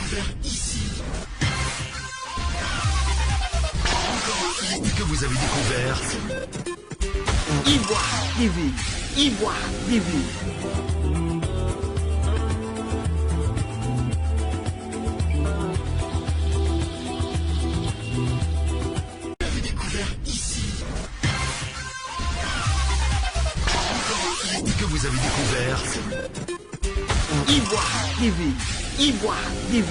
Que vous avez découvert Ivoire TV, Ivoire TV. Que vous avez découvert Ivoire TV, Ivoire TV.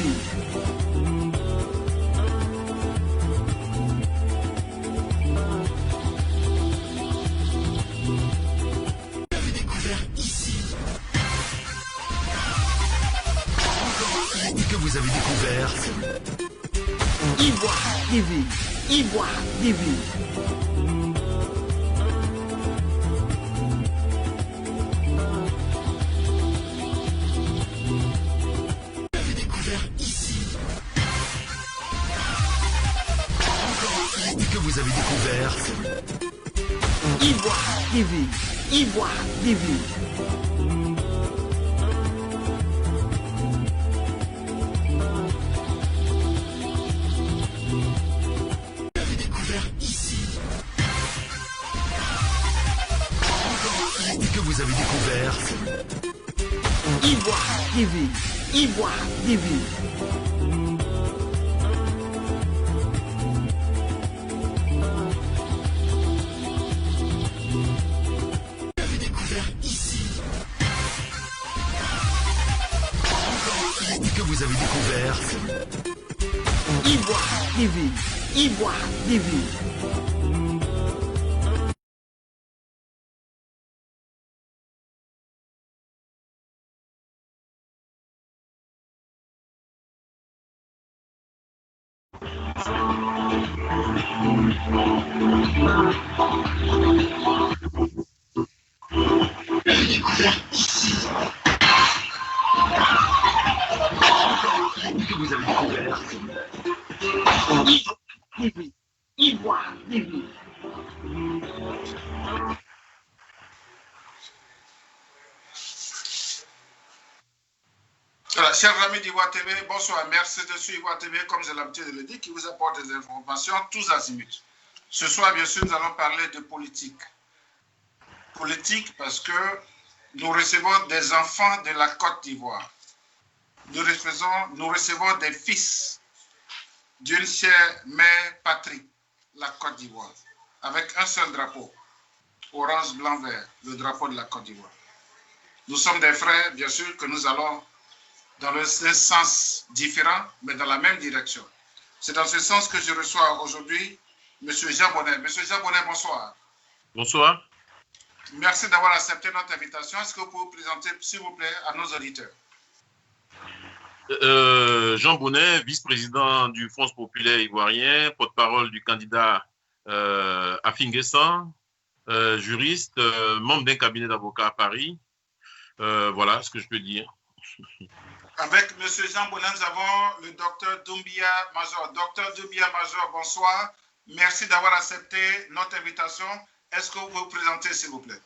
Que vous avez découvert Ivoire TV, Ivoire TV. Que vous avez découvert Ivoire TV, Ivoire TV. Que vous avez découvert Ivoire TV, Ivoire TV. Que vous avez découvert Ivoire TV, Ivoire TV. Que vous avez découvert TV, Ivoire TV. Voilà, chers amis d'Ivoire TV, bonsoir. Merci de suivre Ivoire TV, comme j'ai l'habitude de le dire, qui vous apporte des informations tous azimuts. Ce soir, bien sûr, nous allons parler de politique. Politique parce que nous recevons des enfants de la Côte d'Ivoire. Nous recevons des fils d'une chère mère patrie, la Côte d'Ivoire, avec un seul drapeau, orange, blanc, vert, le drapeau de la Côte d'Ivoire. Nous sommes des frères, bien sûr, que nous allons dans un sens différent, mais dans la même direction. C'est dans ce sens que je reçois aujourd'hui M. Jean Bonnet. M. Jean Bonnet, bonsoir. Bonsoir. Merci d'avoir accepté notre invitation. Est-ce que vous pouvez vous présenter, s'il vous plaît, à nos auditeurs? Jean Bonnet, vice-président du Front populaire ivoirien, porte-parole du candidat Afinguessan, juriste, membre d'un cabinet d'avocats à Paris. Voilà ce que je peux dire. Avec M. Jean Bonnet, nous avons le docteur Doumbia Major. Docteur Doumbia Major, bonsoir. Merci d'avoir accepté notre invitation. Est-ce que vous pouvez vous présenter, s'il vous plaît?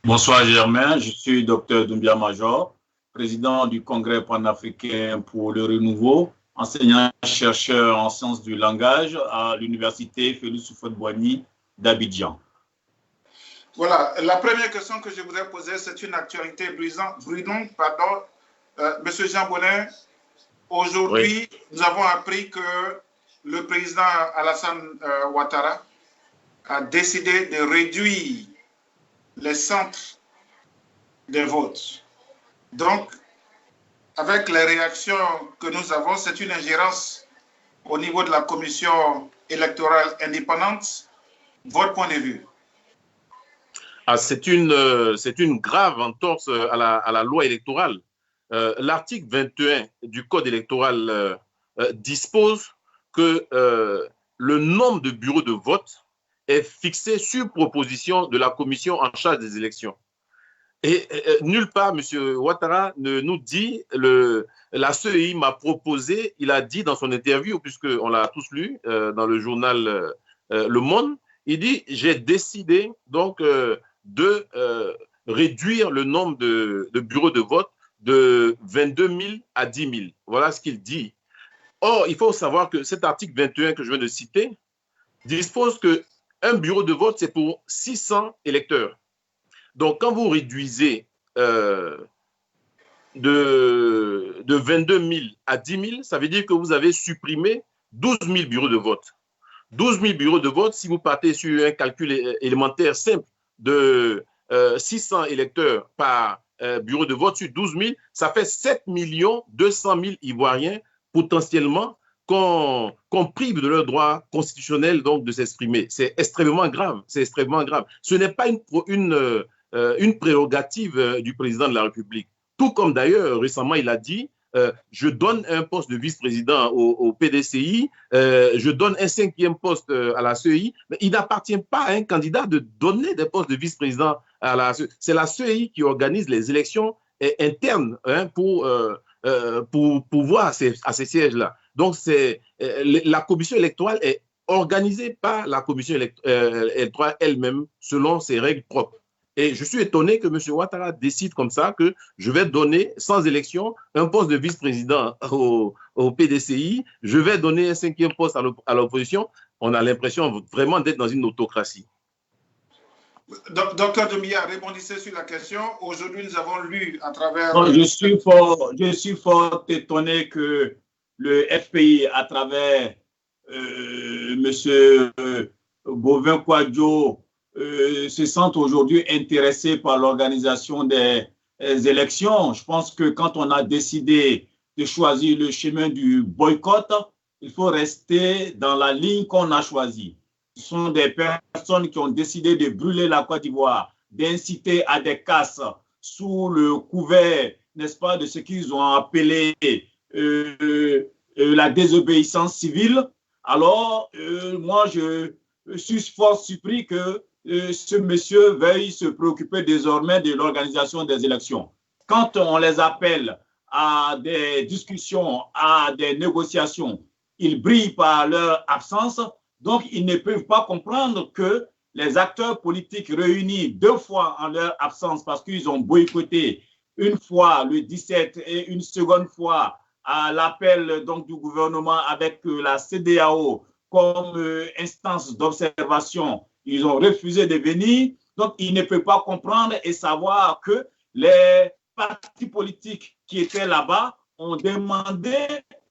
Bonsoir Germain, je suis docteur Doumbia Major, président du Congrès panafricain pour le renouveau, enseignant-chercheur en sciences du langage à l'université Félix Houphouët-Boigny d'Abidjan. Voilà, la première question que je voudrais poser, c'est une actualité brûlante, pardon. Monsieur Jean Bonnet, aujourd'hui, oui, nous avons appris que le président Alassane Ouattara a décidé de réduire les centres de vote. Donc, avec les réactions que nous avons, c'est une ingérence au niveau de la commission électorale indépendante. Votre point de vue? C'est une grave entorse à la loi électorale. L'article 21 du Code électoral dispose que le nombre de bureaux de vote est fixé sur proposition de la commission en charge des élections. Et nulle part, M. Ouattara ne nous dit, la CEI m'a proposé, il a dit dans son interview, puisqu'on l'a tous lu dans le journal Le Monde, il dit, j'ai décidé donc de réduire le nombre de bureaux de vote de 22 000 à 10 000. Voilà ce qu'il dit. Or, il faut savoir que cet article 21 que je viens de citer dispose qu'un bureau de vote, c'est pour 600 électeurs. Donc, quand vous réduisez de 22 000 à 10 000, ça veut dire que vous avez supprimé 12 000 bureaux de vote. 12 000 bureaux de vote, si vous partez sur un calcul élémentaire simple de 600 électeurs par bureau de vote sur 12 000, ça fait 7 200 000 Ivoiriens potentiellement qu'on prive de leur droit constitutionnel donc de s'exprimer. C'est extrêmement grave. C'est extrêmement grave. Ce n'est pas une prérogative du président de la République. Tout comme d'ailleurs, récemment, il a dit je donne un poste de vice-président au PDCI, je donne un 5e poste à la CEI, mais il n'appartient pas à un candidat de donner des postes de vice-président à la CEI. C'est la CEI qui organise les élections internes pour voir à ces sièges-là. Donc, la commission électorale est organisée par la commission électorale elle-même selon ses règles propres. Et je suis étonné que M. Ouattara décide comme ça que je vais donner, sans élection, un poste de vice-président au PDCI, je vais donner un 5e poste à l'opposition. On a l'impression vraiment d'être dans une autocratie. Docteur Doumbia, répondissez sur la question. Aujourd'hui, nous avons lu à travers... Non, je suis fort étonné que le FPI, à travers M. Bovin-Kouadio, se sentent aujourd'hui intéressés par l'organisation des élections. Je pense que quand on a décidé de choisir le chemin du boycott, il faut rester dans la ligne qu'on a choisie. Ce sont des personnes qui ont décidé de brûler la Côte d'Ivoire, d'inciter à des casses sous le couvert, n'est-ce pas, de ce qu'ils ont appelé la désobéissance civile. Alors, moi, je suis fort surpris que ce monsieur veuille se préoccuper désormais de l'organisation des élections. Quand on les appelle à des discussions, à des négociations, ils brillent par leur absence. Donc, ils ne peuvent pas comprendre que les acteurs politiques réunis 2 fois en leur absence parce qu'ils ont boycotté une fois le 17 et une seconde fois à l'appel donc du gouvernement avec la CEDEAO comme instance d'observation, ils ont refusé de venir. Donc, ils ne peuvent pas comprendre et savoir que les partis politiques qui étaient là-bas ont demandé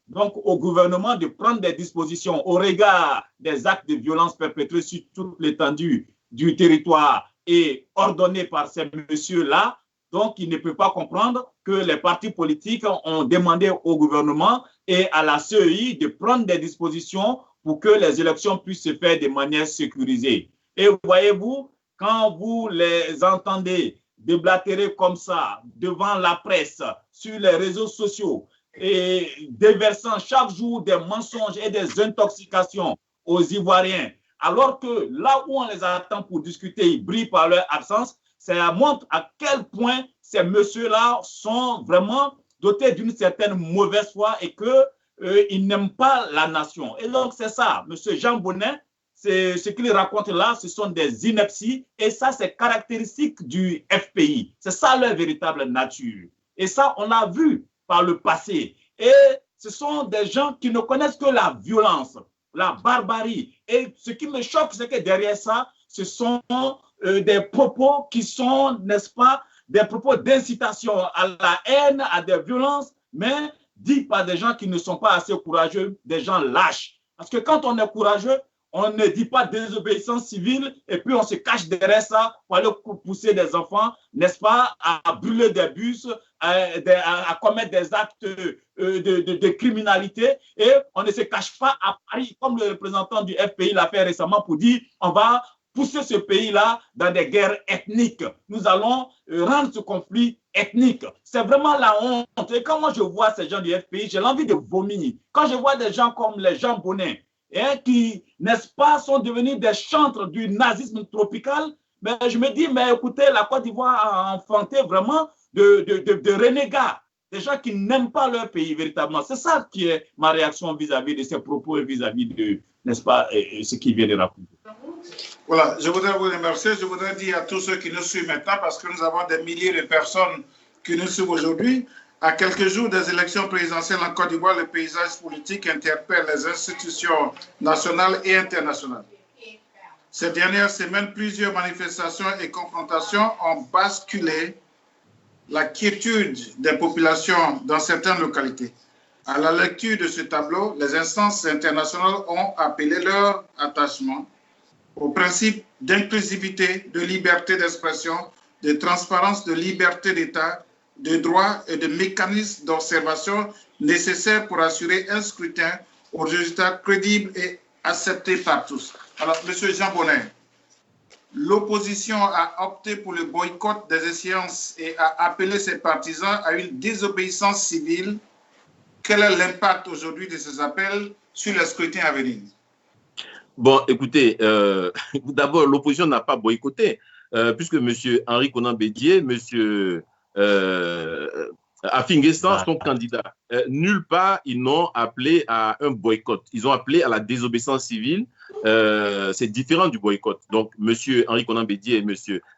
donc au gouvernement de prendre des dispositions au regard des actes de violence perpétrés sur toute l'étendue du territoire et ordonnés par ces messieurs-là. Donc, ils ne peuvent pas comprendre que les partis politiques ont demandé au gouvernement et à la CEI de prendre des dispositions pour que les élections puissent se faire de manière sécurisée. Et voyez-vous, quand vous les entendez déblatérer comme ça devant la presse, sur les réseaux sociaux, et déversant chaque jour des mensonges et des intoxications aux Ivoiriens, alors que là où on les attend pour discuter, ils brillent par leur absence, ça montre à quel point ces messieurs-là sont vraiment dotés d'une certaine mauvaise foi et qu'ils n'aiment pas la nation. Et donc, c'est ça, M. Jean Bonnet, ce qu'il raconte là, ce sont des inepties et ça, c'est caractéristique du FPI. C'est ça leur véritable nature. Et ça, on l'a vu par le passé. Et ce sont des gens qui ne connaissent que la violence, la barbarie. Et ce qui me choque, c'est que derrière ça, ce sont des propos qui sont, n'est-ce pas, des propos d'incitation à la haine, à des violences, mais dits par des gens qui ne sont pas assez courageux, des gens lâches. Parce que quand on est courageux, on ne dit pas désobéissance civile et puis on se cache derrière ça pour aller pousser des enfants, n'est-ce pas, à brûler des bus, à commettre des actes de criminalité. Et on ne se cache pas à Paris, comme le représentant du FPI l'a fait récemment pour dire on va pousser ce pays-là dans des guerres ethniques. Nous allons rendre ce conflit ethnique. C'est vraiment la honte. Et quand moi je vois ces gens du FPI, j'ai envie de vomir. Quand je vois des gens comme les Jean Bonnet, qui, n'est-ce pas, sont devenus des chantres du nazisme tropical, mais je me dis, mais écoutez, la Côte d'Ivoire a enfanté vraiment de renégats, des gens qui n'aiment pas leur pays véritablement. C'est ça qui est ma réaction vis-à-vis de ces propos et vis-à-vis de, n'est-ce pas, ce qui vient de raconter. Voilà, je voudrais vous remercier. Je voudrais dire à tous ceux qui nous suivent maintenant, parce que nous avons des milliers de personnes qui nous suivent aujourd'hui. À quelques jours des élections présidentielles en Côte d'Ivoire, le paysage politique interpelle les institutions nationales et internationales. Ces dernières semaines, plusieurs manifestations et confrontations ont basculé la quiétude des populations dans certaines localités. À la lecture de ce tableau, les instances internationales ont appelé leur attachement au principe d'inclusivité, de liberté d'expression, de transparence, de liberté d'État, de droits et de mécanismes d'observation nécessaires pour assurer un scrutin aux résultats crédibles et acceptés par tous. Alors, M. Jean Bonnet, l'opposition a opté pour le boycott des échéances et a appelé ses partisans à une désobéissance civile. Quel est l'impact aujourd'hui de ces appels sur les scrutins à venir? Bon, écoutez, d'abord, l'opposition n'a pas boycotté, puisque M. Henri Konan Bédié, M. Affi N'Guessan sont candidats. Nulle part, ils n'ont appelé à un boycott. Ils ont appelé à la désobéissance civile. C'est différent du boycott. Donc, M. Henri Konan Bédié et M.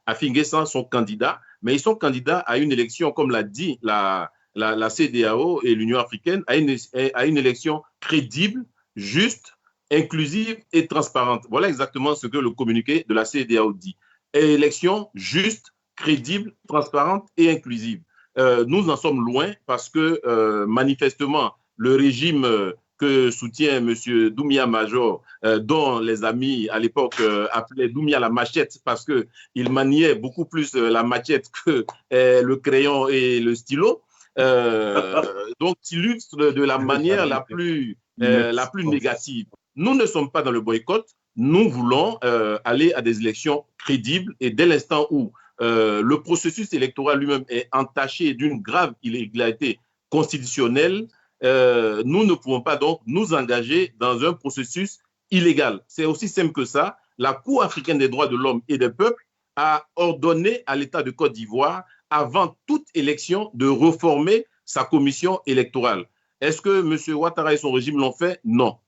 Affi N'Guessan sont candidats, mais ils sont candidats à une élection, comme l'a dit la CEDEAO et l'Union africaine, à une élection crédible, juste, inclusive et transparente. Voilà exactement ce que le communiqué de la CEDEAO dit. Élection juste, crédible, transparente et inclusive. Nous en sommes loin parce que manifestement, le régime que soutient M. Doumbia Major, dont les amis à l'époque appelaient Doumbia la machette parce qu'il maniait beaucoup plus la machette que le crayon et le stylo, donc illustre de la manière la plus négative. Nous ne sommes pas dans le boycott, nous voulons aller à des élections crédibles et dès l'instant où le processus électoral lui-même est entaché d'une grave illégalité constitutionnelle, nous ne pouvons pas donc nous engager dans un processus illégal. C'est aussi simple que ça. La Cour africaine des droits de l'homme et des peuples a ordonné à l'État de Côte d'Ivoire, avant toute élection, de reformer sa commission électorale. Est-ce que M. Ouattara et son régime l'ont fait? Non.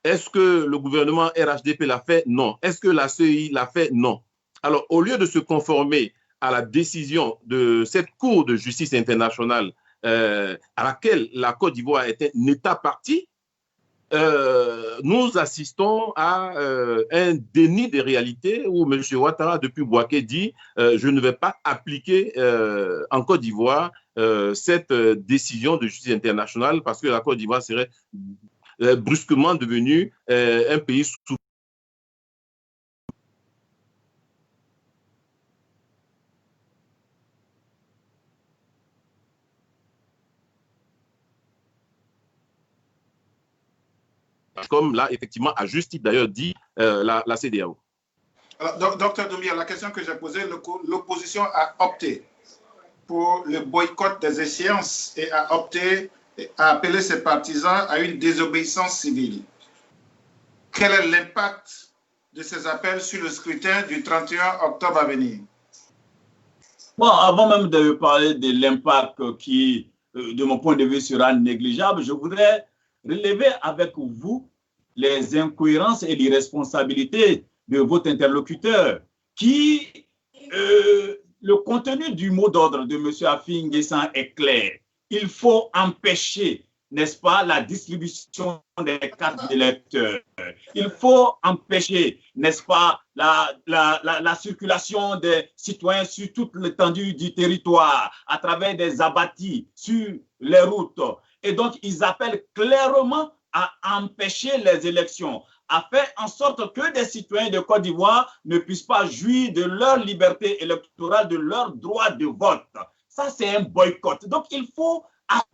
Est-ce que le gouvernement RHDP l'a fait? Non. Est-ce que la CEI l'a fait? Non. Alors, au lieu de se conformer à la décision de cette Cour de justice internationale à laquelle la Côte d'Ivoire est un État parti, nous assistons à un déni des réalités où M. Ouattara, depuis Bouaké, dit je ne vais pas appliquer en Côte d'Ivoire cette décision de justice internationale parce que la Côte d'Ivoire serait brusquement devenu un pays sous. Comme l'a effectivement à juste titre d'ailleurs dit la CEDEAO. Docteur Doumbia, la question que j'ai posée, l'opposition a opté pour le boycott des échéances et a opté à appeler ses partisans à une désobéissance civile. Quel est l'impact de ces appels sur le scrutin du 31 octobre à venir? Bon, avant même de parler de l'impact qui, de mon point de vue, sera négligeable, je voudrais relever avec vous les incohérences et l'irresponsabilité de votre interlocuteur qui, le contenu du mot d'ordre de M. Affi N'Guessan est clair. Il faut empêcher, n'est-ce pas, la distribution des cartes d'électeurs. Il faut empêcher, n'est-ce pas, la circulation des citoyens sur toute l'étendue du territoire à travers des abattis sur les routes. Et donc, ils appellent clairement à empêcher les élections, à faire en sorte que des citoyens de Côte d'Ivoire ne puissent pas jouir de leur liberté électorale, de leur droit de vote. Ça, c'est un boycott. Donc, il faut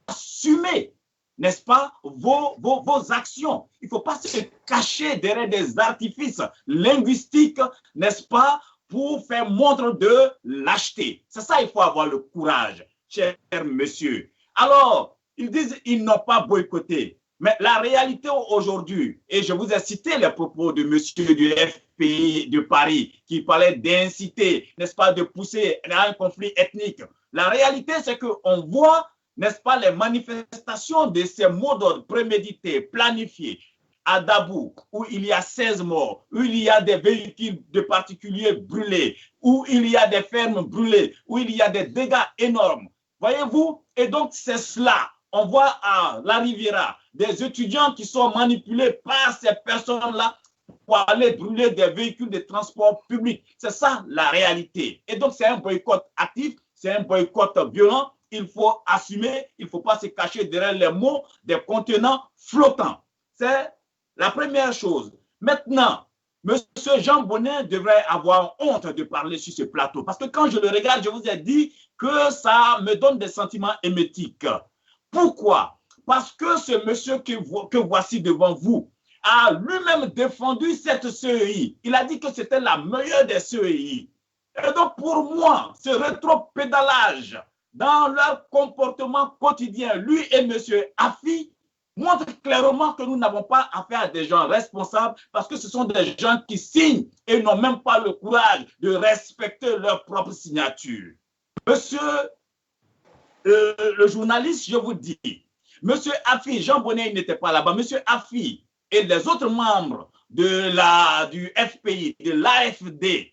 assumer, n'est-ce pas, vos actions. Il ne faut pas se cacher derrière des artifices linguistiques, n'est-ce pas, pour faire montre de lâcheté. C'est ça, il faut avoir le courage, cher monsieur. Alors, ils disent qu'ils n'ont pas boycotté. Mais la réalité aujourd'hui, et je vous ai cité les propos de monsieur du FPI de Paris, qui parlait d'inciter, n'est-ce pas, de pousser à un conflit ethnique. La réalité, c'est qu'on voit, n'est-ce pas, les manifestations de ces mots d'ordre prémédités, planifiés, à Dabou, où il y a 16 morts, où il y a des véhicules de particuliers brûlés, où il y a des fermes brûlées, où il y a des dégâts énormes. Voyez-vous? Et donc, c'est cela. On voit à La Riviera des étudiants qui sont manipulés par ces personnes-là pour aller brûler des véhicules de transport public. C'est ça la réalité. Et donc, c'est un boycott actif, c'est un boycott violent. Il faut assumer, il ne faut pas se cacher derrière les mots des contenants flottants. C'est la première chose. Maintenant, M. Jean Bonnet devrait avoir honte de parler sur ce plateau. Parce que quand je le regarde, je vous ai dit que ça me donne des sentiments émétiques. Pourquoi? Parce que ce monsieur que voici devant vous a lui-même défendu cette CEI. Il a dit que c'était la meilleure des CEI. Et donc, pour moi, ce rétropédalage dans leur comportement quotidien, lui et M. Afi, montre clairement que nous n'avons pas affaire à des gens responsables parce que ce sont des gens qui signent et n'ont même pas le courage de respecter leur propre signature. Monsieur le journaliste, je vous dis, Monsieur Afi, Jean Bonnet n'était pas là-bas, Monsieur Afi et les autres membres du FPI, de l'AFD,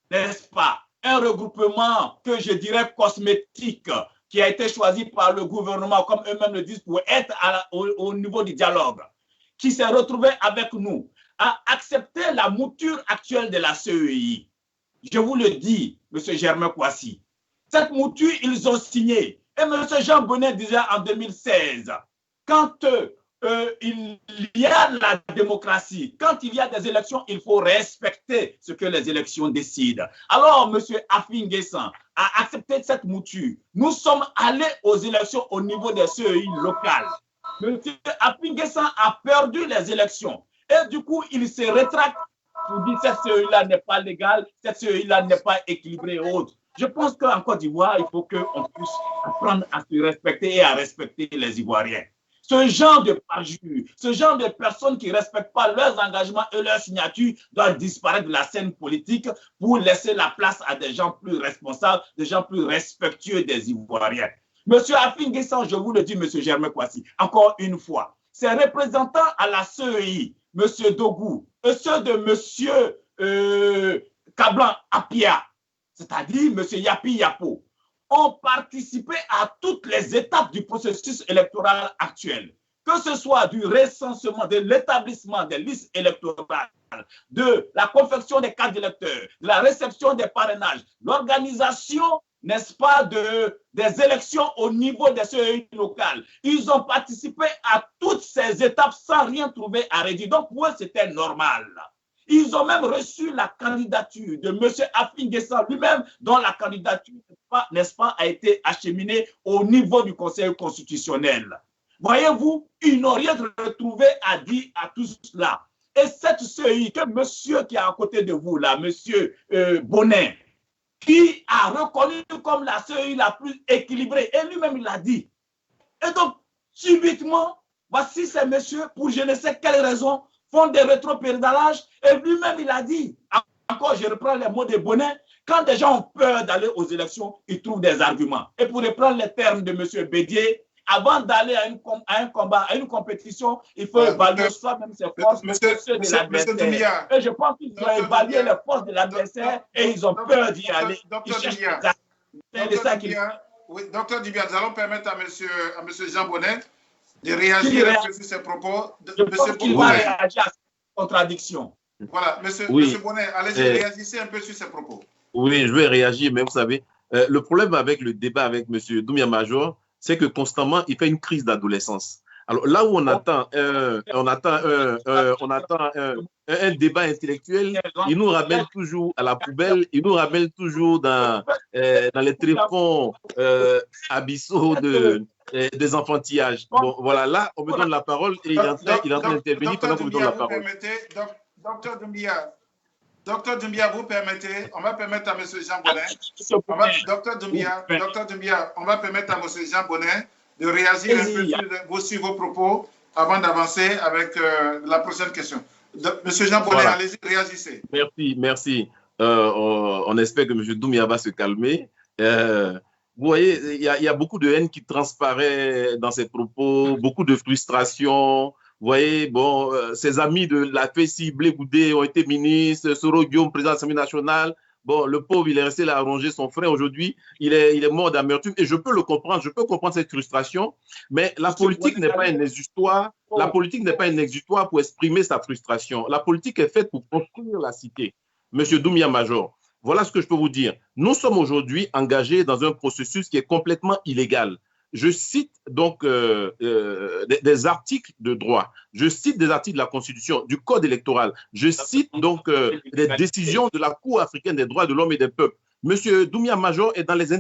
n'est-ce pas, un regroupement que je dirais cosmétique, qui a été choisi par le gouvernement, comme eux-mêmes le disent, pour être au niveau du dialogue, qui s'est retrouvé avec nous, a accepté la mouture actuelle de la CEI. Je vous le dis, M. Germain Kouassi, cette mouture, ils ont signé. Et M. Jean Bonnet disait en 2016, quand il y a la démocratie, quand il y a des élections, il faut respecter ce que les élections décident. Alors, M. Afi N'Guessan a accepté cette mouture. Nous sommes allés aux élections au niveau des CEI locales. M. Afi N'Guessan a perdu les élections. Et du coup, il se rétracte pour dire que cette CEI-là n'est pas légale, cette CEI-là n'est pas équilibrée et autres. Je pense qu'en Côte d'Ivoire, il faut qu'on puisse apprendre à se respecter et à respecter les Ivoiriens. Ce genre de parjure, ce genre de personnes qui ne respectent pas leurs engagements et leurs signatures doivent disparaître de la scène politique pour laisser la place à des gens plus responsables, des gens plus respectueux des Ivoiriens. Monsieur Afi N'Guessan, je vous le dis, Monsieur Germain Kouassi, encore une fois, ces représentants à la CEI, Monsieur Dogou, et ceux de Monsieur Kablan Apia, c'est-à-dire Monsieur Yapi Yapo, ont participé à toutes les étapes du processus électoral actuel, que ce soit du recensement, de l'établissement des listes électorales, de la confection des cartes d'électeurs, de la réception des parrainages, l'organisation, n'est-ce pas, des élections au niveau des CEI locales. Ils ont participé à toutes ces étapes sans rien trouver à redire. Donc, pour eux, c'était normal. Ils ont même reçu la candidature de M. Afi N'Guessan lui-même, dont la candidature, n'est-ce pas, a été acheminée au niveau du Conseil constitutionnel. Voyez-vous, ils n'ont rien retrouvé à dire à tout cela. Et cette CEI, que monsieur qui est à côté de vous, là, monsieur Bonnet, qui a reconnu comme la CEI la plus équilibrée, et lui-même il l'a dit. Et donc, subitement, voici ces messieurs, pour je ne sais quelle raison, font des rétropédalages, et lui-même il a dit, encore je reprends les mots de Bonnet, quand des gens ont peur d'aller aux élections, ils trouvent des arguments. Et pour reprendre les termes de M. Bédier, avant d'aller à un combat, à une compétition, il faut évaluer soi-même ses forces et ceux de l'adversaire. Et je pense qu'ils ont évalué les forces de l'adversaire et ils ont peur d'y aller. C'est ça qu'il oui, docteur Dibia, nous allons permettre à M. Jean Bonnet de réagir sur ses propos. Je pense qu'il va réagir à cette contradiction. Voilà, monsieur Bonnet, allez-y, réagissez un peu sur ses propos. Oui, je vais réagir, mais vous savez, le problème avec le débat avec M. Doumbia Major, c'est que constamment, il fait une crise d'adolescence. Alors là où on attend un débat intellectuel, il nous ramène toujours à la poubelle, il nous ramène toujours dans les tréfonds abyssaux des enfantillages. Bon, voilà, là, on me donne la parole et il est en train d'intervenir pendant qu'on me donne la parole. Docteur Doumbia, vous permettez, on va permettre à M. Jean Bonnet, Docteur Doumbia, on va permettre à M. Jean Bonnet de réagir un peu sur vos propos avant d'avancer avec la prochaine question. Monsieur Jean Bonnet, allez-y, réagissez. Merci. On espère que M. Doumbia va se calmer. Vous voyez, il y a beaucoup de haine qui transparaît dans ses propos, beaucoup de frustration. Vous voyez, bon, ses amis de la FECI, Blé Goudé, ont été ministres, Soro Guillaume, président de l'Assemblée nationale. bon, le pauvre, il est resté là à ronger son frère. Aujourd'hui, il est mort d'amertume. Et je peux le comprendre, je peux comprendre cette frustration. Mais la politique n'est pas un exutoire. La politique n'est pas un exutoire pour exprimer sa frustration. La politique est faite pour construire la cité. Monsieur Doumbia Major, voilà ce que je peux vous dire. Nous sommes aujourd'hui engagés dans un processus qui est complètement illégal. Je cite donc des articles de droit, je cite des articles de la Constitution, du Code électoral, je cite donc des décisions de la Cour africaine des droits de l'homme et des peuples. Monsieur Doumbia Major est dans les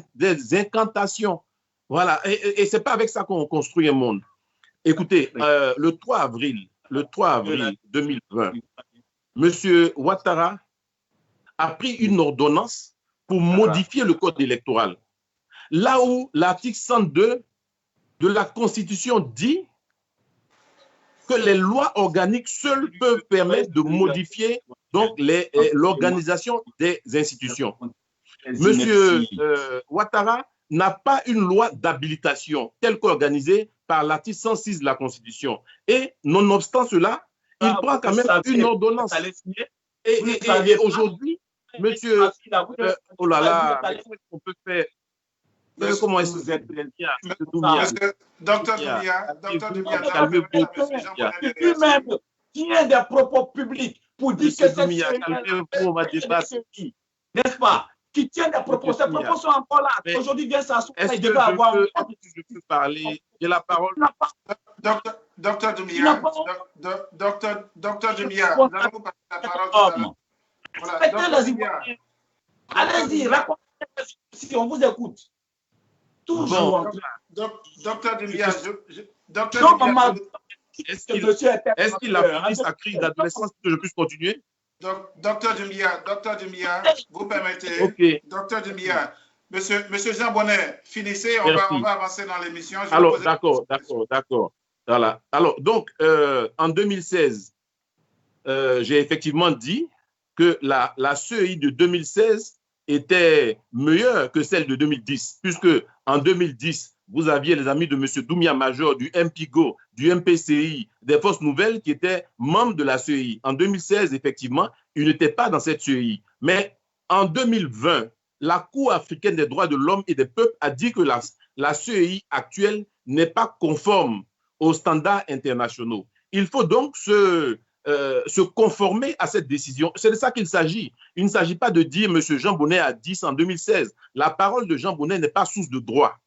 incantations. Voilà, et ce n'est pas avec ça qu'on construit un monde. Écoutez, le 3 avril 2020, Monsieur Ouattara a pris une ordonnance pour modifier le Code électoral. Là où l'article 102 de la Constitution dit que les lois organiques seules peuvent permettre de modifier donc l'organisation des institutions. Monsieur Ouattara n'a pas une loi d'habilitation telle qu'organisée par l'article 106 de la Constitution. Et nonobstant cela, il prend quand même une ordonnance. Et aujourd'hui, monsieur, oh là là, on peut faire. Comment est-ce que vous êtes Docteur Doumbia, lui-même tient des propos publics pour dire que c'est n'est-ce pas? Qui tient des propos, ces propos sont encore là. Aujourd'hui, vient s'asseoir, il devait avoir. Je peux parler, j'ai la parole. Docteur Doumbia, nous allons vous passer la parole. Allez-y, racontez si on vous écoute. Toujours. Docteur Doumbia, est-ce qu'il a fini sa crise d'adolescence pour que je puisse continuer? Docteur Doumbia, vous permettez? Okay. Docteur Doumbia, monsieur Jean Bonnet, finissez, on va avancer dans l'émission. Alors, d'accord. Voilà. Alors, donc, en 2016, j'ai effectivement dit que la CEI de 2016 était meilleure que celle de 2010, puisque en 2010, vous aviez les amis de M. Doumbia Major, du MPIGO, du MPCI, des Forces Nouvelles qui étaient membres de la CEI. En 2016, effectivement, ils n'étaient pas dans cette CEI. Mais en 2020, la Cour africaine des droits de l'homme et des peuples a dit que la CEI actuelle n'est pas conforme aux standards internationaux. Il faut donc se conformer à cette décision. C'est de ça qu'il s'agit. Il ne s'agit pas de dire « M. Jean Bonnet a dit en 2016 ». La parole de Jean Bonnet n'est pas source de droit.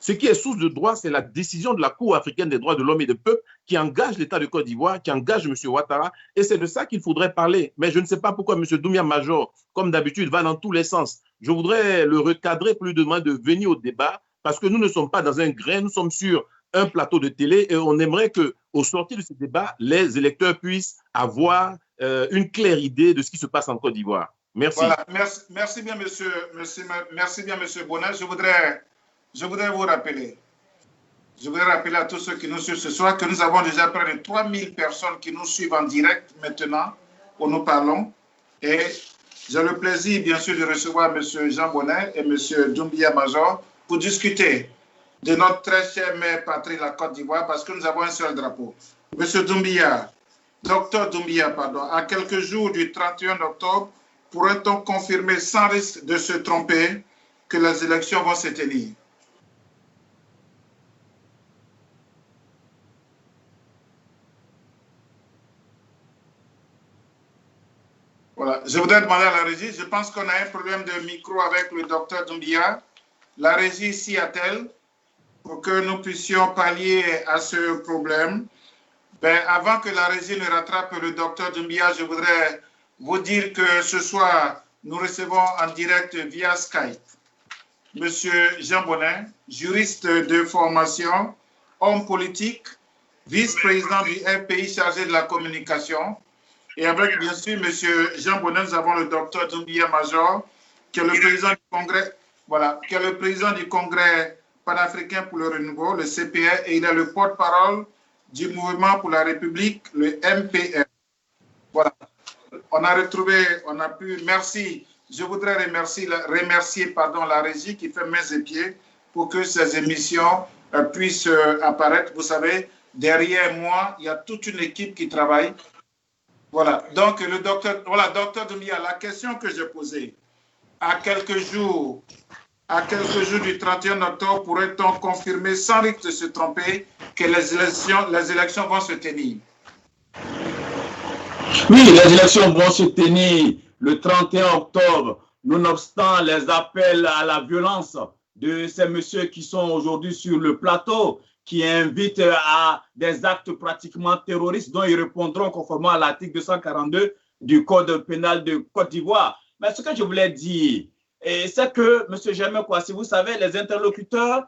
Ce qui est source de droit, c'est la décision de la Cour africaine des droits de l'homme et des peuples qui engage l'État de Côte d'Ivoire, qui engage M. Ouattara, et c'est de ça qu'il faudrait parler. Mais je ne sais pas pourquoi M. Doumbia Major, comme d'habitude, va dans tous les sens. Je voudrais le recadrer plus de venir au débat, parce que nous ne sommes pas dans un grain, nous sommes sur un plateau de télé, et on aimerait qu'au sortir de ce débat, les électeurs puissent avoir une claire idée de ce qui se passe en Côte d'Ivoire. Merci. Voilà, merci bien, monsieur Bonnet. Je voudrais vous rappeler, à tous ceux qui nous suivent ce soir que nous avons déjà près de 3000 personnes qui nous suivent en direct maintenant, où nous parlons. Et j'ai le plaisir, bien sûr, de recevoir M. Jean Bonnet et M. Doumbia Major pour discuter de notre très chère mère patrie, la Côte d'Ivoire, parce que nous avons un seul drapeau. M. Doumbia, Docteur Doumbia, pardon, à quelques jours du 31 octobre, pourrait-on confirmer sans risque de se tromper que les élections vont se tenir? Voilà. Je voudrais demander à la régie, je pense qu'on a un problème de micro avec le docteur Doumbia. La régie s'y attelle pour que nous puissions pallier à ce problème. Avant que la régie ne rattrape le docteur Doumbia, je voudrais vous dire que ce soir, nous recevons en direct via Skype Monsieur Jean Bonnet, juriste de formation, homme politique, vice-président du RPI chargé de la communication. Et avec, bien sûr, M. Jean Bonnet, nous avons le docteur Doumbia Major, qui est le président du Congrès, voilà, qui est le président du Congrès panafricain pour le renouveau, le CPR, et il est le porte-parole du Mouvement pour la République, le MPR. Voilà. On a retrouvé, on a pu, merci. Je voudrais remercier la régie qui fait mains et pieds pour que ces émissions puissent apparaître. Vous savez, derrière moi, il y a toute une équipe qui travaille. Voilà, donc le docteur, voilà, docteur Doumbia, la question que j'ai posée, à quelques jours du 31 octobre, pourrait-on confirmer sans risque de se tromper que les élections vont se tenir? Oui, les élections vont se tenir le 31 octobre, nonobstant les appels à la violence de ces messieurs qui sont aujourd'hui sur le plateau, qui invitent à des actes pratiquement terroristes dont ils répondront conformément à l'article 242 du Code pénal de Côte d'Ivoire. Mais ce que je voulais dire, c'est que, M. Germain Kouassi, vous savez, les interlocuteurs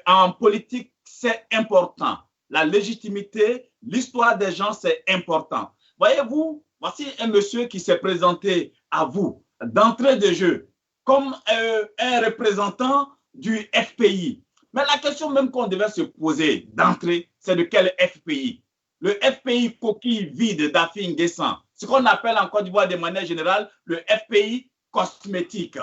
en politique, c'est important. La légitimité, l'histoire des gens, c'est important. Voyez-vous, voici un monsieur qui s'est présenté à vous d'entrée de jeu comme un représentant du FPI. Mais la question même qu'on devait se poser d'entrée, c'est de quel FPI? Le FPI coquille vide d'Afin Guessan, ce qu'on appelle en Côte d'Ivoire de manière générale le FPI cosmétique.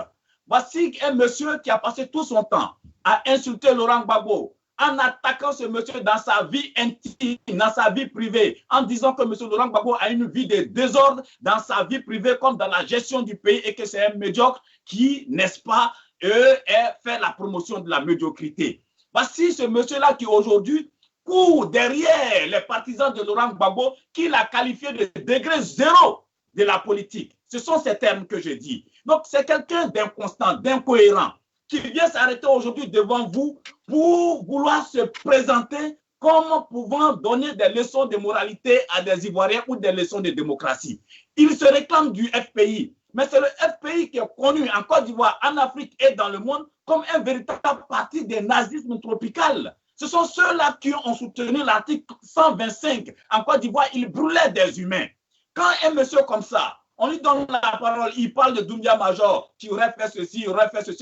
Voici un monsieur qui a passé tout son temps à insulter Laurent Gbagbo, en attaquant ce monsieur dans sa vie intime, dans sa vie privée, en disant que M. Laurent Gbagbo a une vie de désordre dans sa vie privée comme dans la gestion du pays et que c'est un médiocre qui, n'est-ce pas, fait la promotion de la médiocrité. Voici ce monsieur-là qui aujourd'hui court derrière les partisans de Laurent Gbagbo qui l'a qualifié de degré zéro de la politique. Ce sont ces termes que je dis. Donc c'est quelqu'un d'inconstant, d'incohérent, qui vient s'arrêter aujourd'hui devant vous pour vouloir se présenter comme pouvant donner des leçons de moralité à des Ivoiriens ou des leçons de démocratie. Il se réclame du FPI, mais c'est le FPI qui est connu en Côte d'Ivoire, en Afrique et dans le monde comme un véritable parti du nazisme tropical. Ce sont ceux-là qui ont soutenu l'article 125. En Côte d'Ivoire, ils brûlaient des humains. Quand un monsieur comme ça, on lui donne la parole, il parle de Doumbia Major, qui aurait fait ceci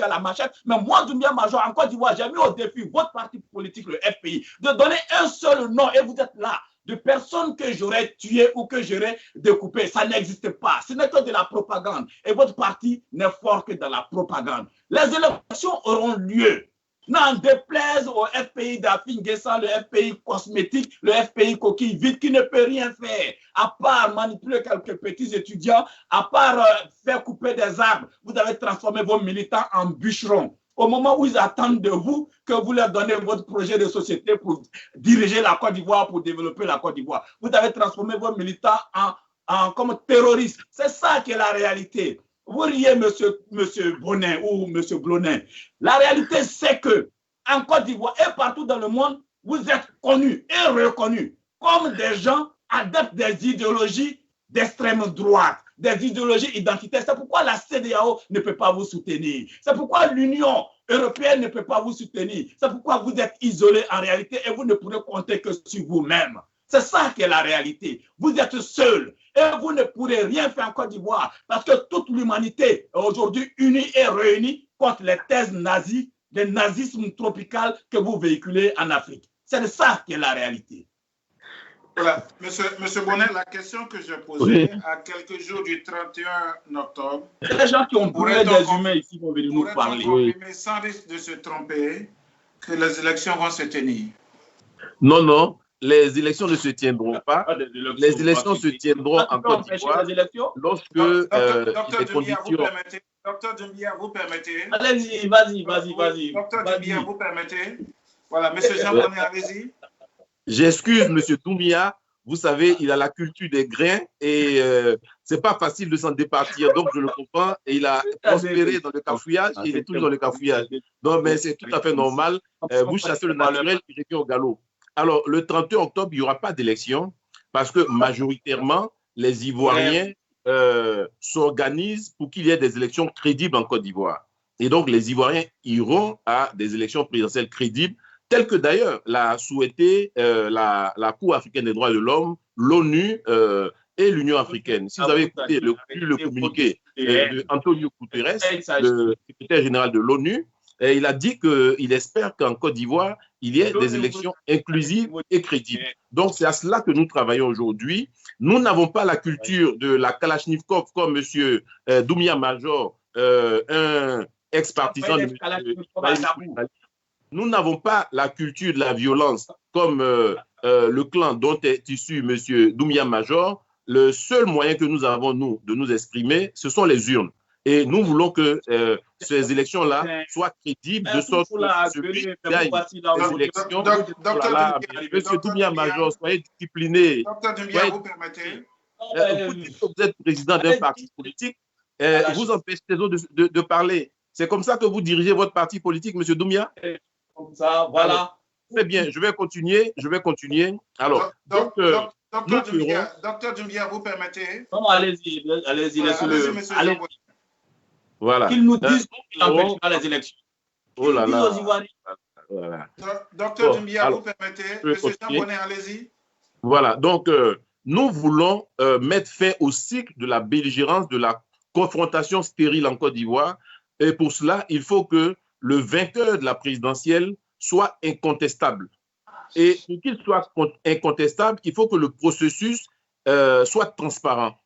à la machette. Mais moi, Doumbia Major, en Côte d'Ivoire, j'ai mis au défi votre parti politique, le FPI, de donner un seul nom, et vous êtes là, de personnes que j'aurais tuées ou que j'aurais découpées. Ça n'existe pas. Ce n'est que de la propagande. Et votre parti n'est fort que dans la propagande. Les élections auront lieu. N'en déplaise au FPI d'Afin Guessan, le FPI cosmétique, le FPI coquille vide qui ne peut rien faire, à part manipuler quelques petits étudiants, à part faire couper des arbres. Vous avez transformé vos militants en bûcherons. Au moment où ils attendent de vous que vous leur donnez votre projet de société pour diriger la Côte d'Ivoire, pour développer la Côte d'Ivoire, vous avez transformé vos militants comme terroristes. C'est ça qui est la réalité. Vous riez, monsieur Bonin ou monsieur Blonin. La réalité, c'est que en Côte d'Ivoire et partout dans le monde, vous êtes connus et reconnus comme des gens adeptes des idéologies d'extrême droite, des idéologies identitaires. C'est pourquoi la CEDEAO ne peut pas vous soutenir. C'est pourquoi l'Union européenne ne peut pas vous soutenir. C'est pourquoi vous êtes isolés en réalité et vous ne pourrez compter que sur vous-même. C'est ça qui est la réalité. Vous êtes seuls et vous ne pourrez rien faire en Côte d'Ivoire parce que toute l'humanité est aujourd'hui unie et réunie contre les thèses nazies, le nazisme tropical que vous véhiculez en Afrique. C'est ça qui est la réalité. Voilà, monsieur Bonnet, la question que j'ai posée à quelques jours du 31 octobre. C'est les gens qui ont brûlé des humains ici vont venir nous parler. Confirmer sans risque de se tromper que les élections vont se tenir? Non, non. Les élections ne se tiendront pas. Les élections se tiendront en Côte d'Ivoire lorsque Docteur Doumbia, vous permettez? Allez-y, vas-y. Docteur Doumbia, vous permettez? Voilà, monsieur Jean Bonnet, allez-y. J'excuse monsieur Doumbia. Vous savez, il a la culture des grains et c'est pas facile de s'en départir. Donc, je le comprends. Et il a prospéré dans le cafouillage et il est toujours dans le cafouillage. Donc, mais c'est tout à fait normal. Vous chassez le naturel, il revient au galop. Alors, le 31 octobre, il n'y aura pas d'élection parce que majoritairement, les Ivoiriens s'organisent pour qu'il y ait des élections crédibles en Côte d'Ivoire. Et donc, les Ivoiriens iront à des élections présidentielles crédibles, telles que d'ailleurs l'a souhaité la Cour africaine des droits de l'homme, l'ONU et l'Union africaine. Si vous avez écouté le communiqué d'Antonio Guterres, le secrétaire général de l'ONU, il a dit qu'il espère qu'en Côte d'Ivoire, il y ait des élections inclusives et crédibles. Donc, c'est à cela que nous travaillons aujourd'hui. Nous n'avons pas la culture de la Kalachnikov comme M. Doumbia Major, un ex-partisan de M. Nous n'avons pas la culture de la violence comme le clan dont est issu M. Doumbia Major. le seul moyen que nous avons, nous, de nous exprimer, ce sont les urnes. Et nous voulons que ces élections-là soient crédibles, de sorte que celui qui gagne les élections, Monsieur Doumbia-Major, soyez discipliné. Docteur Doumbia, vous permettez? Vous dites que vous êtes président d'un parti politique, vous empêchez les autres de parler. C'est comme ça que vous dirigez votre parti politique, Monsieur Doumbia? Comme ça, voilà. Alors, très bien, je vais continuer. Alors, Docteur Doumbia, vous permettez? Non, allez-y, laissez-le. Allez, voilà. Qu'ils nous disent qu'il n'empêchera les élections. Oh là là. Voilà. Docteur Doumbia, vous permettez? Monsieur Jean Bonnet, allez-y. Voilà, donc nous voulons mettre fin au cycle de la belligérance, de la confrontation stérile en Côte d'Ivoire. Et pour cela, il faut que le vainqueur de la présidentielle soit incontestable. Et pour qu'il soit incontestable, il faut que le processus soit transparent,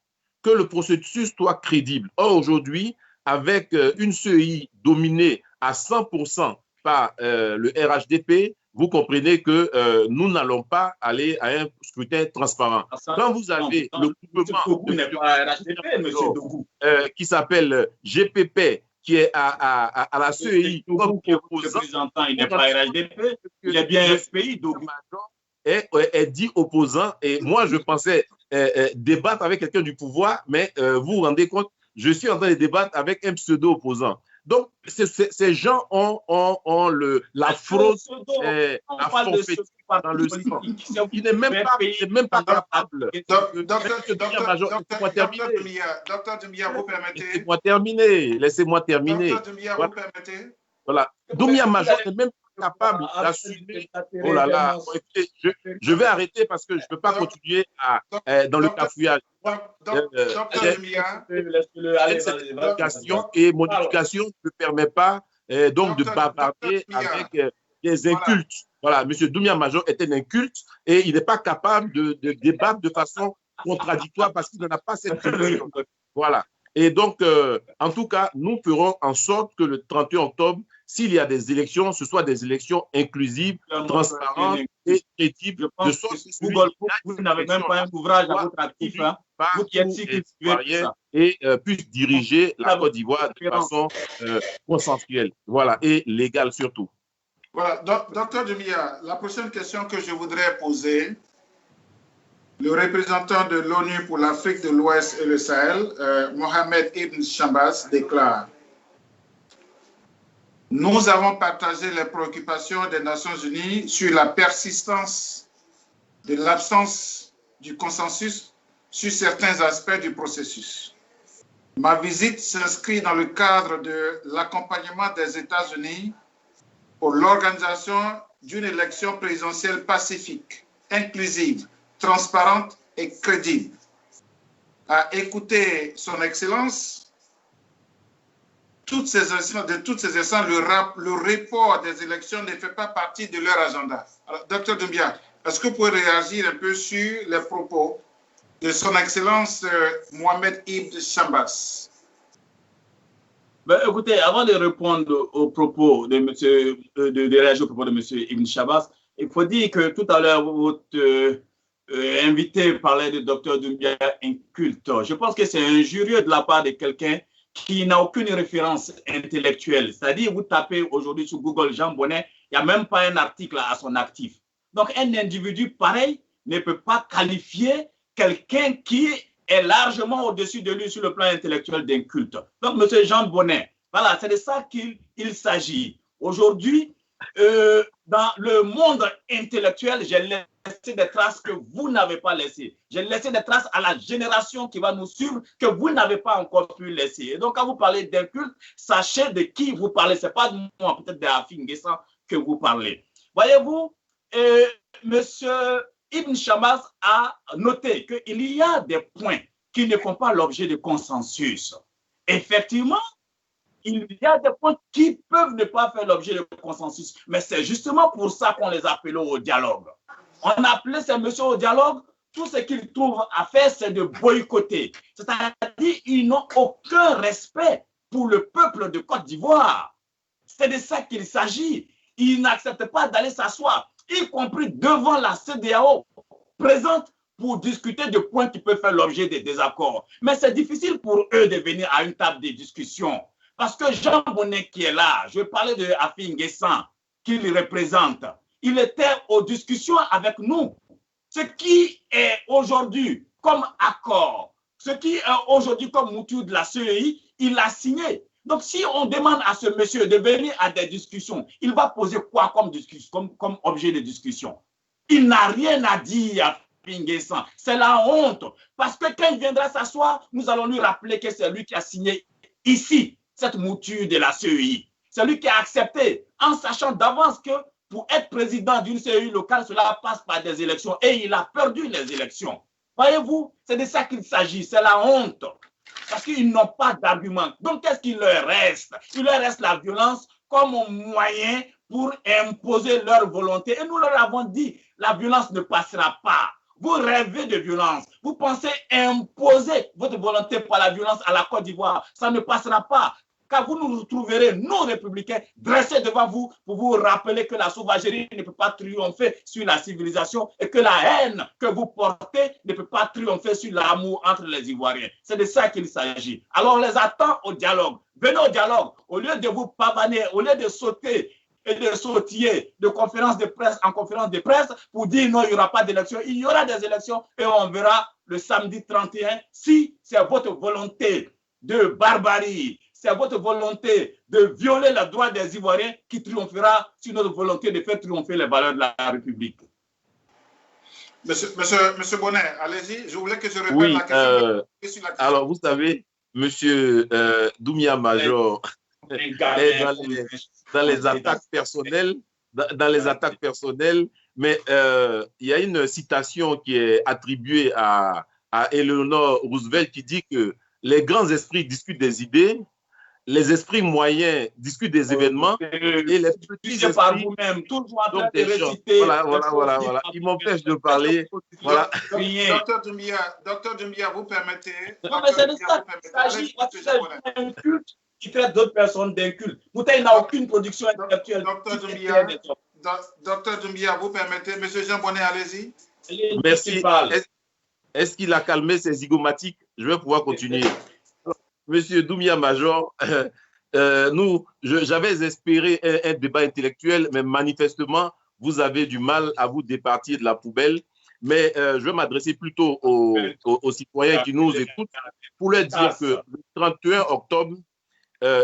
que le processus soit crédible. Or, aujourd'hui, avec une CEI dominée à 100% par le RHDP, vous comprenez que nous n'allons pas aller à un scrutin transparent. Quand vous avez le mouvement qui s'appelle GPP, qui est à la CEI, comme représentant, il n'est pas RHDP, il est bien FPI, donc est dit opposant. Et moi, je pensais débattre avec quelqu'un du pouvoir, mais vous vous rendez compte, je suis en train de débattre avec un pseudo-opposant. Donc, ces gens ont la fraude, la forfaiture dans le sang. Il n'est même pas capable. Docteur Doumbia, vous permettez? Laissez-moi terminer. Docteur Doumbia, vous permettez? Voilà. Doumbia-Major n'est même pas capable d'assumer. Oh là là, je vais arrêter parce que je ne peux pas continuer dans le cafouillage. Et mon éducation ne me permet pas donc de bavarder avec des incultes. Voilà, M. Doumbia-Major est un inculte et il n'est pas capable de débattre de façon contradictoire parce qu'il n'en a pas cette culture. Voilà. Et donc, en tout cas, nous ferons en sorte que le 31 octobre, s'il y a des élections, ce soit des élections inclusives, transparentes et crédibles. De sorte que vous n'avez même pas un ouvrage à votre actif, hein? Vous qui êtes et puisse diriger la Côte d'Ivoire de façon consensuelle, voilà, et légale surtout. Voilà, docteur Doumbia, la prochaine question que je voudrais poser, le représentant de l'ONU pour l'Afrique de l'Ouest et le Sahel, Mohamed Ibn Chambas, déclare: nous avons partagé les préoccupations des Nations Unies sur la persistance de l'absence du consensus sur certains aspects du processus. Ma visite s'inscrit dans le cadre de l'accompagnement des États-Unis pour l'organisation d'une élection présidentielle pacifique, inclusive, transparente et crédible. À écouter son Excellence, de toutes ces instants, le report des élections ne fait pas partie de leur agenda. Alors, Dr Doumbia, est-ce que vous pouvez réagir un peu sur les propos de son Excellence Mohamed Ibn Chambas? Ben, écoutez, avant de répondre aux propos de monsieur, de réagir aux propos de M. Ibn Chambas, il faut dire que tout à l'heure, votre invité parlait de Dr Doumbia inculte. Je pense que c'est injurieux de la part de quelqu'un qui n'a aucune référence intellectuelle. C'est-à-dire, vous tapez aujourd'hui sur Google Jean Bonnet, il n'y a même pas un article à son actif. Donc, un individu pareil ne peut pas qualifier quelqu'un qui est largement au-dessus de lui sur le plan intellectuel d'inculte. Donc, M. Jean Bonnet, voilà, c'est de ça qu'il s'agit. Aujourd'hui, dans le monde intellectuel, j'ai laissé des traces que vous n'avez pas laissées. J'ai laissé des traces à la génération qui va nous suivre que vous n'avez pas encore pu laisser. Et donc, quand vous parlez d'inculte, sachez de qui vous parlez. Ce n'est pas de moi, peut-être de Afin Guessant que vous parlez. Voyez-vous, M. Ibn Chambas a noté qu'il y a des points qui ne font pas l'objet de consensus. Effectivement, il y a des points qui peuvent ne pas faire l'objet de consensus, mais c'est justement pour ça qu'on les appelle au dialogue. On a appelé ces messieurs au dialogue, tout ce qu'ils trouvent à faire, c'est de boycotter. C'est-à-dire qu'ils n'ont aucun respect pour le peuple de Côte d'Ivoire. C'est de ça qu'il s'agit. Ils n'acceptent pas d'aller s'asseoir, y compris devant la CEDEAO, présente pour discuter de points qui peuvent faire l'objet des désaccords. Mais c'est difficile pour eux de venir à une table de discussion. Parce que Jean Bonnet qui est là, je vais parler de Afi N'Guessan, qui le représente, il était aux discussions avec nous. Ce qui est aujourd'hui comme accord, ce qui est aujourd'hui comme mouture de la CEI, il l'a signé. Donc, si on demande à ce monsieur de venir à des discussions, il va poser quoi comme discussion, comme objet de discussion? Il n'a rien à dire à N'Guessan. C'est la honte. Parce que quand il viendra s'asseoir, nous allons lui rappeler que c'est lui qui a signé ici cette mouture de la CEI. C'est lui qui a accepté, en sachant d'avance que pour être président d'une CEI locale, cela passe par des élections. Et il a perdu les élections. Voyez-vous, c'est de ça qu'il s'agit. C'est la honte. Parce qu'ils n'ont pas d'argument. Donc, qu'est-ce qu'il leur reste? Il leur reste la violence comme moyen pour imposer leur volonté. Et nous leur avons dit, la violence ne passera pas. Vous rêvez de violence. Vous pensez imposer votre volonté par la violence à la Côte d'Ivoire. Ça ne passera pas. Car vous nous retrouverez, nous républicains, dressés devant vous pour vous rappeler que la sauvagerie ne peut pas triompher sur la civilisation et que la haine que vous portez ne peut pas triompher sur l'amour entre les Ivoiriens. C'est de ça qu'il s'agit. Alors on les attend au dialogue. Venez au dialogue. Au lieu de vous pavaner, au lieu de sauter et de sautiller de conférence de presse en conférence de presse pour dire non, il n'y aura pas d'élection. Il y aura des élections et on verra le samedi 31 si c'est votre volonté de barbarie, c'est votre volonté de violer les droits des Ivoiriens qui triomphera sur notre volonté de faire triompher les valeurs de la République. Monsieur Bonnet, allez-y. Je voulais que je répète la question. Alors, vous savez, monsieur Doumbia Major est dans les attaques personnelles, mais il y a une citation qui est attribuée à Eleanor Roosevelt qui dit que les grands esprits discutent des idées, les esprits moyens discutent des événements et les petits par esprits vous-même, toujours en train donc de des choses. réciter. Voilà. Ils m'empêchent de parler. Voilà. Docteur Doumbia, vous permettez. Non, mais c'est de ça qu'il s'agit. Un culte qui traite d'autres personnes d'inculte. Moutet n'a aucune production intellectuelle. Docteur Doumbia, vous permettez. Monsieur Jean Bonnet, allez-y. Merci. Est-ce qu'il a calmé ses zygomatiques? Je vais pouvoir continuer. Monsieur Doumbia Major, j'avais espéré un débat intellectuel, mais manifestement, vous avez du mal à vous départir de la poubelle. Mais je vais m'adresser plutôt aux citoyens qui nous écoutent pour leur dire que le 31 octobre,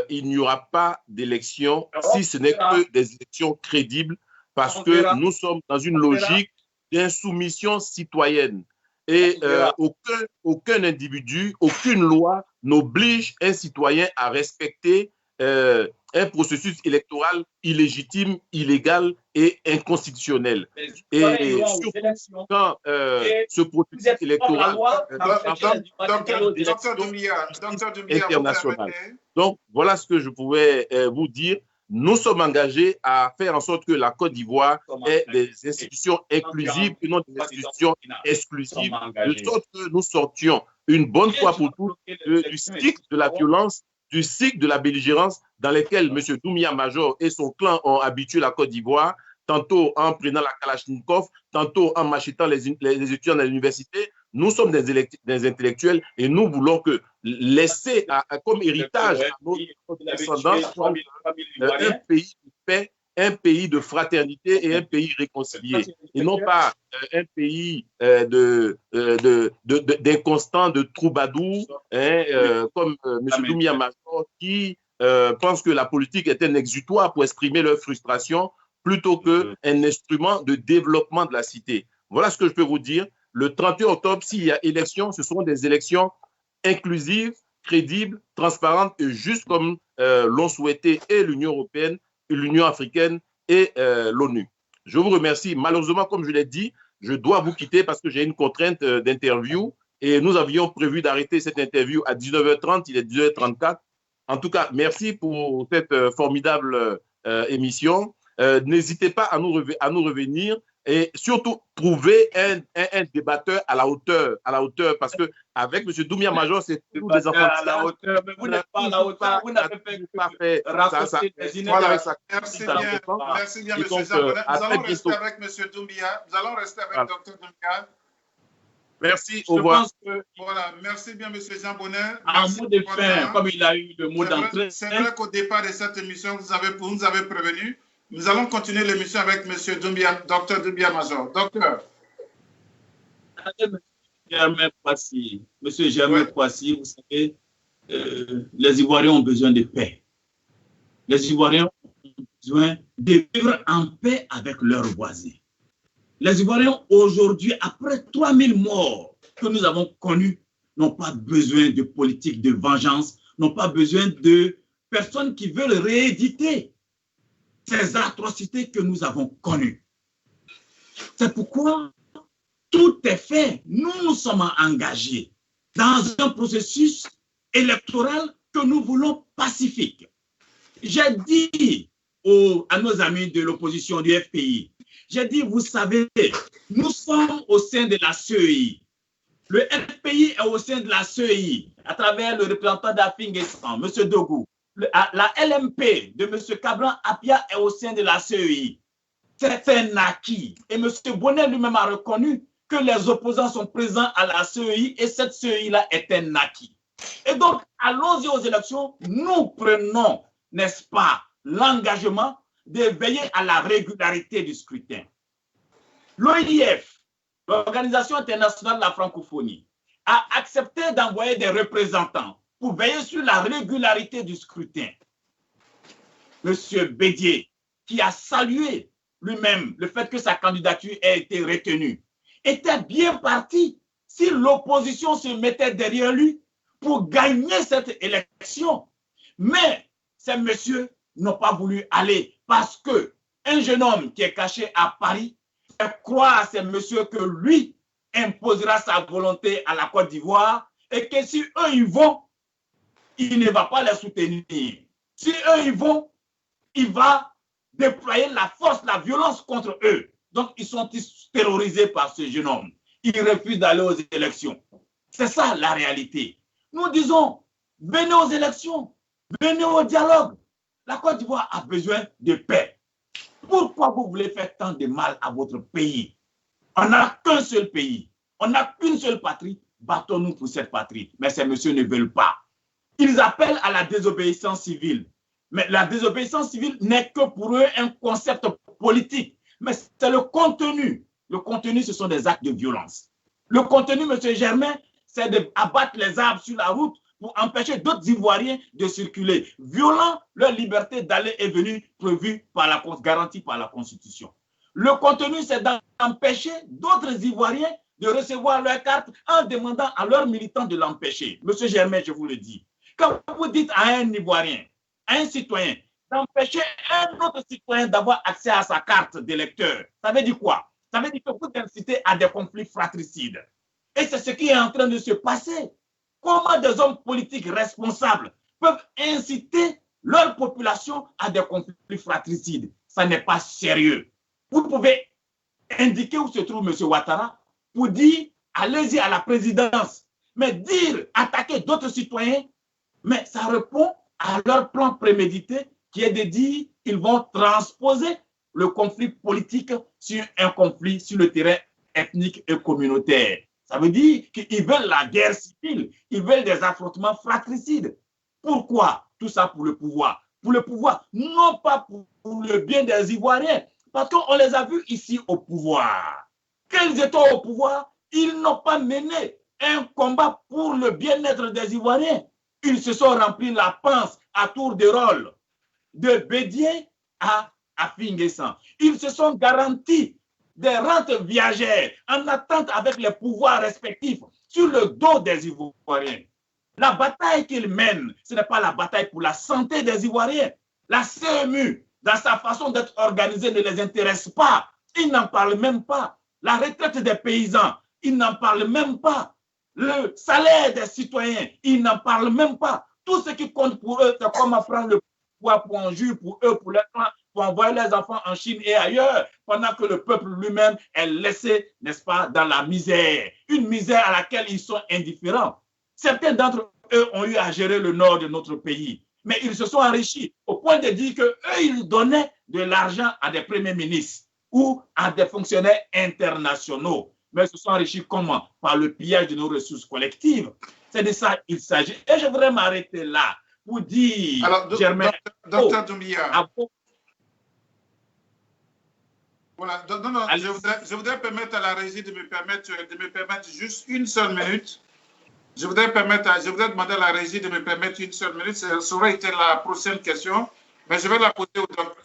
il n'y aura pas d'élection si ce n'est que des élections crédibles parce que nous sommes dans une logique d'insoumission citoyenne. Et aucun individu, aucune loi n'oblige un citoyen à respecter un processus électoral illégitime, illégal et inconstitutionnel. Et surtout quand ce processus électoral Docteur Doumbia, international. Donc, voilà ce que je pouvais vous dire. Nous sommes engagés à faire en sorte que la Côte d'Ivoire ait des institutions inclusives et non des institutions exclusives, de sorte que nous sortions une bonne fois pour toutes du cycle de la violence, du cycle de la belligérance dans lequel M. Doumbia Major et son clan ont habitué la Côte d'Ivoire, tantôt en prenant la Kalachnikov, tantôt en machetant les étudiants à l'université. Nous sommes des intellectuels et nous voulons que laisser comme héritage à nos descendants un pays de paix, un pays de fraternité et un pays réconcilié. Et non pas un pays d'inconstants, de troubadours, comme M. Doumbia Major qui pense que la politique est un exutoire pour exprimer leur frustration plutôt qu'un instrument de développement de la cité. Voilà ce que je peux vous dire. Le 31 octobre, s'il y a élection, ce seront des élections inclusives, crédibles, transparentes et justes comme l'ont souhaité et l'Union européenne, et l'Union africaine et l'ONU. Je vous remercie. Malheureusement, comme je l'ai dit, je dois vous quitter parce que j'ai une contrainte d'interview et nous avions prévu d'arrêter cette interview à 19h30, il est 19h34. En tout cas, merci pour cette formidable émission. N'hésitez pas à nous revenir. Et surtout, trouver un débatteur à la hauteur, parce que avec M. Doumbia Major, c'est tous des enfants à la hauteur, mais vous n'êtes pas à la hauteur, vous n'avez pas fait raconter des idées. Voilà, merci bien, M. Jean Bonnet. Nous allons rester avec M. Doumbia, nous allons rester avec Dr Doumbia. Merci, au revoir. Voilà, merci bien, M. Jean Bonnet. Un mot de fin, comme il a eu le mot d'entrée. C'est vrai qu'au départ de cette émission, vous nous avez prévenu. Nous allons continuer l'émission avec M. Dr Doumbia Major. Docteur. Monsieur Germain Poissy, vous savez, les Ivoiriens ont besoin de paix. Les Ivoiriens ont besoin de vivre en paix avec leurs voisins. Les Ivoiriens, aujourd'hui, après 3000 morts que nous avons connus, n'ont pas besoin de politique de vengeance, n'ont pas besoin de personnes qui veulent rééditer ces atrocités que nous avons connues. C'est pourquoi tout est fait. Nous sommes engagés dans un processus électoral que nous voulons pacifique. J'ai dit à nos amis de l'opposition du FPI, j'ai dit, vous savez, nous sommes au sein de la CEI. Le FPI est au sein de la CEI à travers le représentant d'Afing-Essan, M. Dogou. La LMP de M. Cabran Apia est au sein de la CEI. C'est un acquis. Et M. Bonnet lui-même a reconnu que les opposants sont présents à la CEI et cette CEI-là est un acquis. Et donc, allons-y aux élections. Nous prenons, n'est-ce pas, l'engagement de veiller à la régularité du scrutin. L'OIF, l'Organisation internationale de la francophonie, a accepté d'envoyer des représentants pour veiller sur la régularité du scrutin. Monsieur Bédier, qui a salué lui-même le fait que sa candidature ait été retenue, était bien parti si l'opposition se mettait derrière lui pour gagner cette élection. Mais ces messieurs n'ont pas voulu aller parce que un jeune homme qui est caché à Paris croit à ces messieurs que lui imposera sa volonté à la Côte d'Ivoire et que si eux y vont, il ne va pas les soutenir. Si eux y vont, il va déployer la force, la violence contre eux. Donc, ils sont terrorisés par ce jeune homme. Ils refusent d'aller aux élections. C'est ça la réalité. Nous disons, venez aux élections, venez au dialogue. La Côte d'Ivoire a besoin de paix. Pourquoi vous voulez faire tant de mal à votre pays? On n'a qu'un seul pays. On n'a qu'une seule patrie. Battons-nous pour cette patrie. Mais ces messieurs ne veulent pas. Ils appellent à la désobéissance civile. Mais la désobéissance civile n'est que pour eux un concept politique. Mais c'est le contenu. Le contenu, ce sont des actes de violence. Le contenu, M. Germain, c'est d'abattre les arbres sur la route pour empêcher d'autres Ivoiriens de circuler, violant leur liberté d'aller et venir prévue par garantie par la Constitution. Le contenu, c'est d'empêcher d'autres Ivoiriens de recevoir leur carte en demandant à leurs militants de l'empêcher. Monsieur Germain, je vous le dis, quand vous dites à un Ivoirien, à un citoyen, d'empêcher un autre citoyen d'avoir accès à sa carte d'électeur, ça veut dire quoi? Ça veut dire que vous incitez à des conflits fratricides. Et c'est ce qui est en train de se passer. Comment des hommes politiques responsables peuvent inciter leur population à des conflits fratricides? Ça n'est pas sérieux. Vous pouvez indiquer où se trouve M. Ouattara pour dire allez-y à la présidence. Mais dire attaquer d'autres citoyens, mais ça répond à leur plan prémédité qui est de dire qu'ils vont transposer le conflit politique sur un conflit sur le terrain ethnique et communautaire. Ça veut dire qu'ils veulent la guerre civile, ils veulent des affrontements fratricides. Pourquoi? Tout ça pour le pouvoir. Pour le pouvoir, non pas pour le bien des Ivoiriens, parce qu'on les a vus ici au pouvoir. Quand ils étaient au pouvoir, ils n'ont pas mené un combat pour le bien-être des Ivoiriens. Ils se sont remplis la panse à tour de rôle, de Bédier à Afing-Essan. Ils se sont garantis des rentes viagères en attente avec les pouvoirs respectifs sur le dos des Ivoiriens. La bataille qu'ils mènent, ce n'est pas la bataille pour la santé des Ivoiriens. La CMU, dans sa façon d'être organisée, ne les intéresse pas. Ils n'en parlent même pas. La retraite des paysans, ils n'en parlent même pas. Le salaire des citoyens, ils n'en parlent même pas. Tout ce qui compte pour eux, c'est comment prendre le pouvoir pour en jus, pour eux, pour pour envoyer les enfants en Chine et ailleurs, pendant que le peuple lui-même est laissé, n'est-ce pas, dans la misère. Une misère à laquelle ils sont indifférents. Certains d'entre eux ont eu à gérer le nord de notre pays, mais ils se sont enrichis au point de dire qu'eux, ils donnaient de l'argent à des premiers ministres ou à des fonctionnaires internationaux. mais se sont enrichis comment? Par le pillage de nos ressources collectives. C'est de ça qu'il s'agit. Et je voudrais m'arrêter là pour dire, alors, Germain, docteur Doumbia. Voilà, non, je voudrais permettre à la régie de me permettre juste une seule minute. Je voudrais demander à la régie de me permettre une seule minute. Ça aurait été la prochaine question, mais je vais la poser au docteur.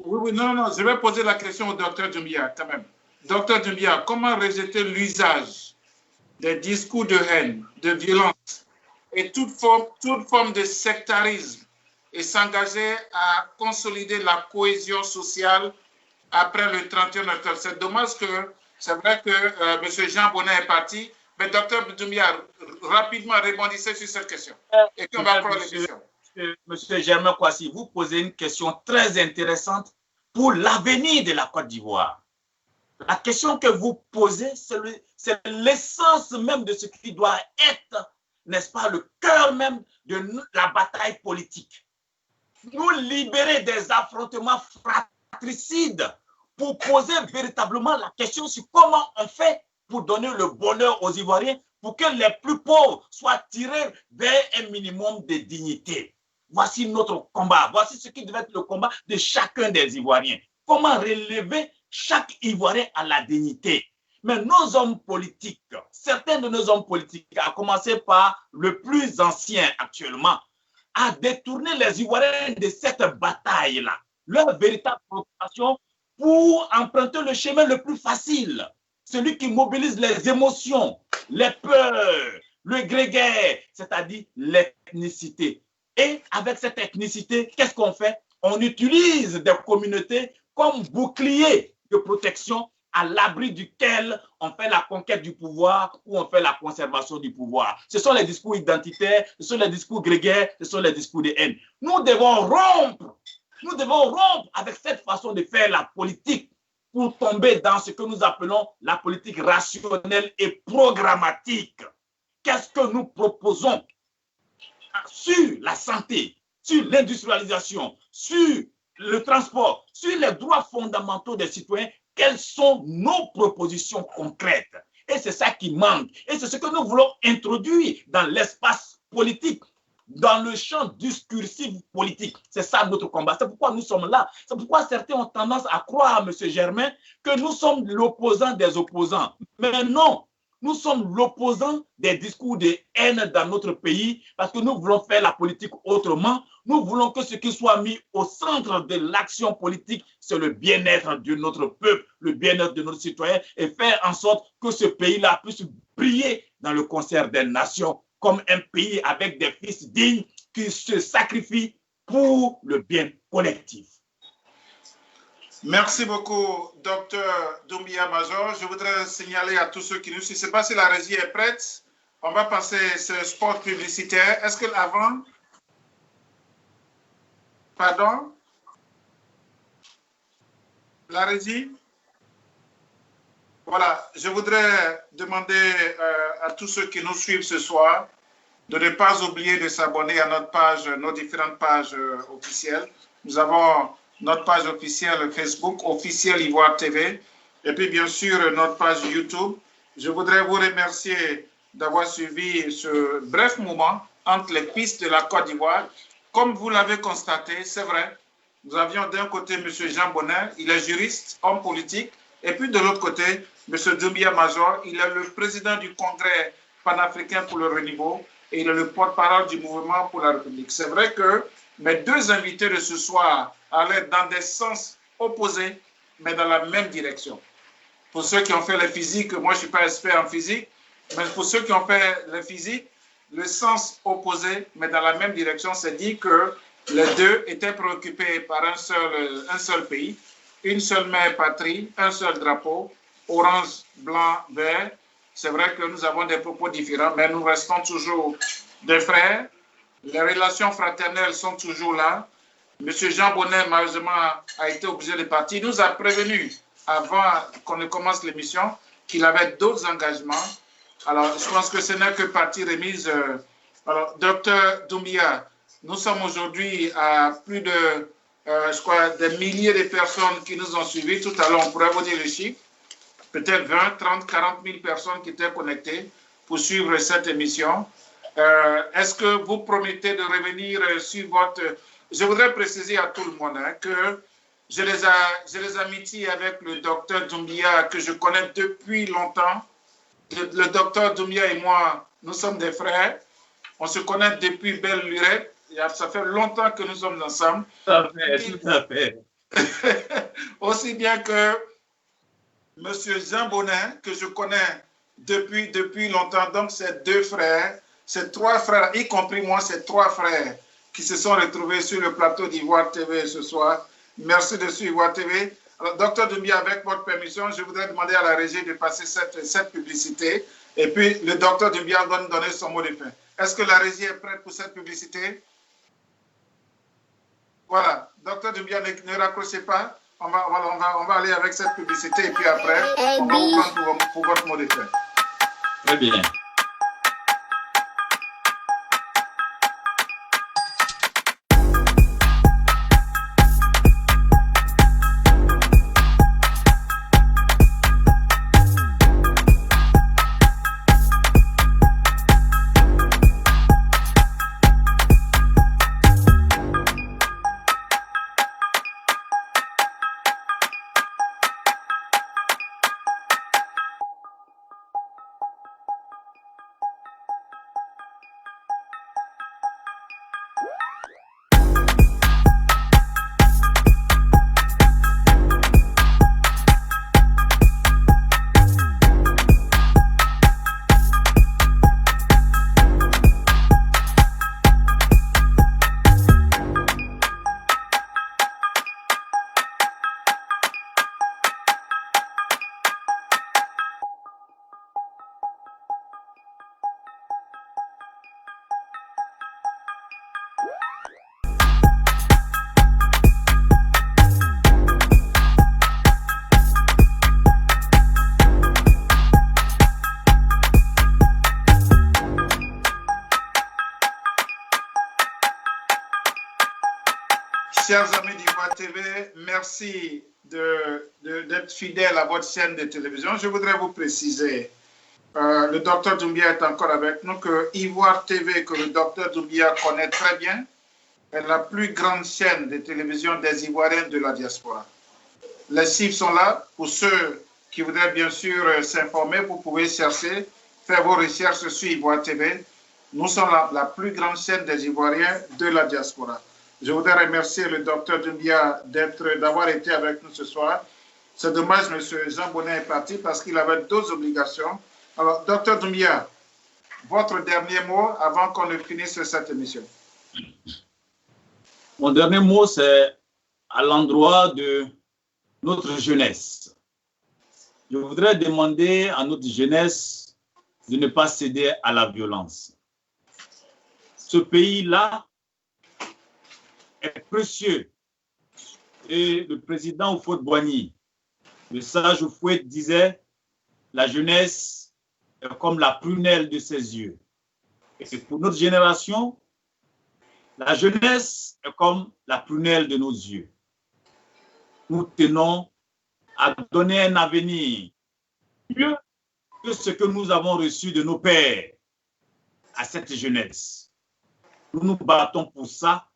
Oui, non, je vais poser la question au docteur Doumbia quand même. Docteur Doumbia, comment rejeter l'usage des discours de haine, de violence et toute forme de sectarisme et s'engager à consolider la cohésion sociale après le 31 octobre? C'est dommage que, c'est vrai que M. Jean Bonnet est parti, mais docteur Doumbia, rapidement rebondissez sur cette question. Et puis on va prendre l'émission. Monsieur Germain Kwasi, vous posez une question très intéressante pour l'avenir de la Côte d'Ivoire. La question que vous posez, c'est l'essence même de ce qui doit être, n'est-ce pas, le cœur même de la bataille politique. Nous libérer des affrontements fratricides pour poser véritablement la question sur comment on fait pour donner le bonheur aux Ivoiriens, pour que les plus pauvres soient tirés vers un minimum de dignité. Voici notre combat. Voici ce qui devait être le combat de chacun des Ivoiriens. Comment relever chaque Ivoirien à la dignité. Mais nos hommes politiques, certains de nos hommes politiques, à commencer par le plus ancien actuellement, a détourné les Ivoiriens de cette bataille-là. Leur véritable préoccupation pour emprunter le chemin le plus facile, celui qui mobilise les émotions, les peurs, le grégaire, c'est-à-dire l'ethnicité. Et avec cette ethnicité, qu'est-ce qu'on fait? On utilise des communautés comme bouclier de protection à l'abri duquel on fait la conquête du pouvoir ou on fait la conservation du pouvoir. Ce sont les discours identitaires, ce sont les discours grégaires, ce sont les discours de haine. Nous devons rompre avec cette façon de faire la politique pour tomber dans ce que nous appelons la politique rationnelle et programmatique. Qu'est-ce que nous proposons sur la santé, sur l'industrialisation, sur le transport, sur les droits fondamentaux des citoyens? Quelles sont nos propositions concrètes? Et c'est ça qui manque. Et c'est ce que nous voulons introduire dans l'espace politique, dans le champ discursif politique. C'est ça notre combat. C'est pourquoi nous sommes là. C'est pourquoi certains ont tendance à croire, M. Germain, que nous sommes l'opposant des opposants. Mais non, nous sommes l'opposant des discours de haine dans notre pays parce que nous voulons faire la politique autrement. Nous voulons que ce qui soit mis au centre de l'action politique, c'est le bien-être de notre peuple, le bien-être de nos citoyens et faire en sorte que ce pays-là puisse briller dans le concert des nations comme un pays avec des fils dignes qui se sacrifient pour le bien collectif. Merci beaucoup, docteur Doumbia Major. Je voudrais signaler à tous ceux qui nous suivent, je ne sais pas si la régie est prête. On va passer ce spot publicitaire. Est-ce que avant... Pardon? La régie? Voilà, je voudrais demander à tous ceux qui nous suivent ce soir de ne pas oublier de s'abonner à notre page, nos différentes pages officielles. Nous avons notre page officielle Facebook, officielle Ivoire TV, et puis bien sûr notre page YouTube. Je voudrais vous remercier d'avoir suivi ce bref moment entre les pistes de la Côte d'Ivoire. Comme vous l'avez constaté, c'est vrai, nous avions d'un côté M. Jean Bonnet, il est juriste, homme politique, et puis de l'autre côté, M. Doumbia Major, il est le président du Congrès panafricain pour le renouveau et il est le porte-parole du mouvement pour la République. C'est vrai que mes deux invités de ce soir allaient dans des sens opposés, mais dans la même direction. Pour ceux qui ont fait la physique, moi je ne suis pas expert en physique, mais pour ceux qui ont fait la physique, le sens opposé, mais dans la même direction, c'est dit que les deux étaient préoccupés par un seul pays, une seule mère patrie, un seul drapeau, orange, blanc, vert. C'est vrai que nous avons des propos différents, mais nous restons toujours des frères. Les relations fraternelles sont toujours là. M. Jean Bonnet, malheureusement, a été obligé de partir. Il nous a prévenu, avant qu'on ne commence l'émission, qu'il avait d'autres engagements. Alors, je pense que ce n'est que partie remise. Alors, docteur Doumbia, nous sommes aujourd'hui à plus de, je crois, des milliers de personnes qui nous ont suivis. Tout à l'heure, on pourrait vous dire les chiffres. peut-être 20, 30, 40 000 personnes qui étaient connectées pour suivre cette émission. Est-ce que vous promettez de revenir sur votre... Je voudrais préciser à tout le monde que j'ai les amitiés avec le docteur Doumbia que je connais depuis longtemps. Le docteur Doumbia et moi, nous sommes des frères. On se connaît depuis belle lurette. Ça fait longtemps que nous sommes ensemble. Tout à fait. Aussi bien que M. Jean Bonin, que je connais depuis longtemps. Donc, c'est deux frères, c'est trois frères, y compris moi, c'est trois frères qui se sont retrouvés sur le plateau d'Ivoire TV ce soir. Merci de suivre Ivoire TV. Alors, docteur Doumbia, avec votre permission, je voudrais demander à la régie de passer cette publicité. Et puis, le docteur Doumbia va nous donner son mot de fin. Est-ce que la régie est prête pour cette publicité? Voilà. Docteur Doumbia, ne raccrochez pas. On va aller avec cette publicité et puis après, on va vous prendre pour votre mot de fin. Très bien. Chers amis d'Ivoire TV, merci d'être fidèles à votre chaîne de télévision. Je voudrais vous préciser, le docteur Doumbia est encore avec nous, que Ivoire TV, que le docteur Doumbia connaît très bien, est la plus grande chaîne de télévision des Ivoiriens de la diaspora. Les chiffres sont là. Pour ceux qui voudraient bien sûr s'informer, vous pouvez chercher, faire vos recherches sur Ivoire TV. Nous sommes la plus grande chaîne des Ivoiriens de la diaspora. Je voudrais remercier le docteur Doumbia d'avoir été avec nous ce soir. C'est dommage, M. Jean Bonin est parti parce qu'il avait d'autres obligations. Alors, docteur Doumbia, votre dernier mot avant qu'on ne finisse cette émission. Mon dernier mot, c'est à l'endroit de notre jeunesse. Je voudrais demander à notre jeunesse de ne pas céder à la violence. Ce pays-là est précieux. Et le président Houphouët-Boigny, le sage Houphouët, disait « La jeunesse est comme la prunelle de ses yeux ». Et pour notre génération, la jeunesse est comme la prunelle de nos yeux. Nous tenons à donner un avenir mieux que ce que nous avons reçu de nos pères à cette jeunesse. Nous nous battons pour ça.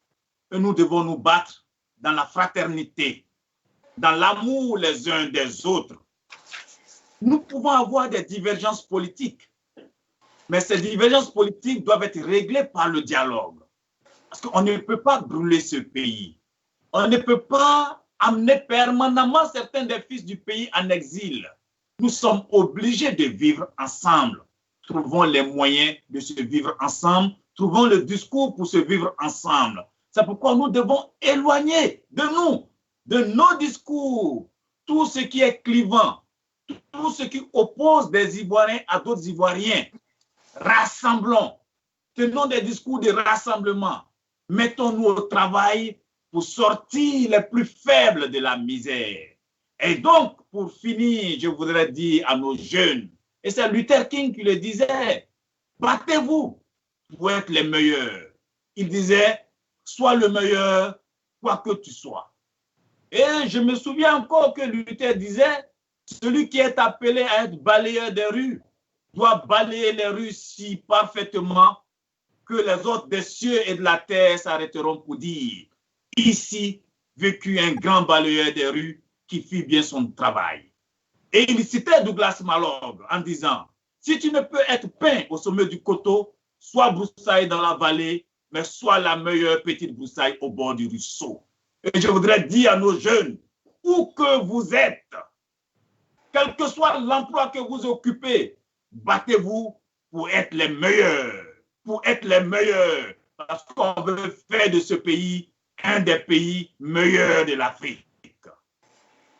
Et nous devons nous battre dans la fraternité, dans l'amour les uns des autres. Nous pouvons avoir des divergences politiques, mais ces divergences politiques doivent être réglées par le dialogue. Parce qu'on ne peut pas brûler ce pays. On ne peut pas amener permanemment certains des fils du pays en exil. Nous sommes obligés de vivre ensemble. Trouvons les moyens de se vivre ensemble. Trouvons le discours pour se vivre ensemble. C'est pourquoi nous devons éloigner de nous, de nos discours, tout ce qui est clivant, tout ce qui oppose des Ivoiriens à d'autres Ivoiriens. Rassemblons, tenons des discours de rassemblement, mettons-nous au travail pour sortir les plus faibles de la misère. Et donc, pour finir, je voudrais dire à nos jeunes, et c'est Luther King qui le disait, battez-vous pour être les meilleurs. Il disait, sois le meilleur, quoi que tu sois. Et je me souviens encore que Luther disait, Celui qui est appelé à être balayeur des rues doit balayer les rues si parfaitement que les hôtes des cieux et de la terre s'arrêteront pour dire « Ici vécut un grand balayeur des rues qui fit bien son travail. » Et il citait Douglas Malone en disant « Si tu ne peux être peint au sommet du coteau, sois broussaille dans la vallée, mais sois la meilleure petite broussaille au bord du ruisseau. » Et je voudrais dire à nos jeunes, où que vous êtes, quel que soit l'emploi que vous occupez, battez-vous pour être les meilleurs, parce qu'on veut faire de ce pays un des pays meilleurs de l'Afrique.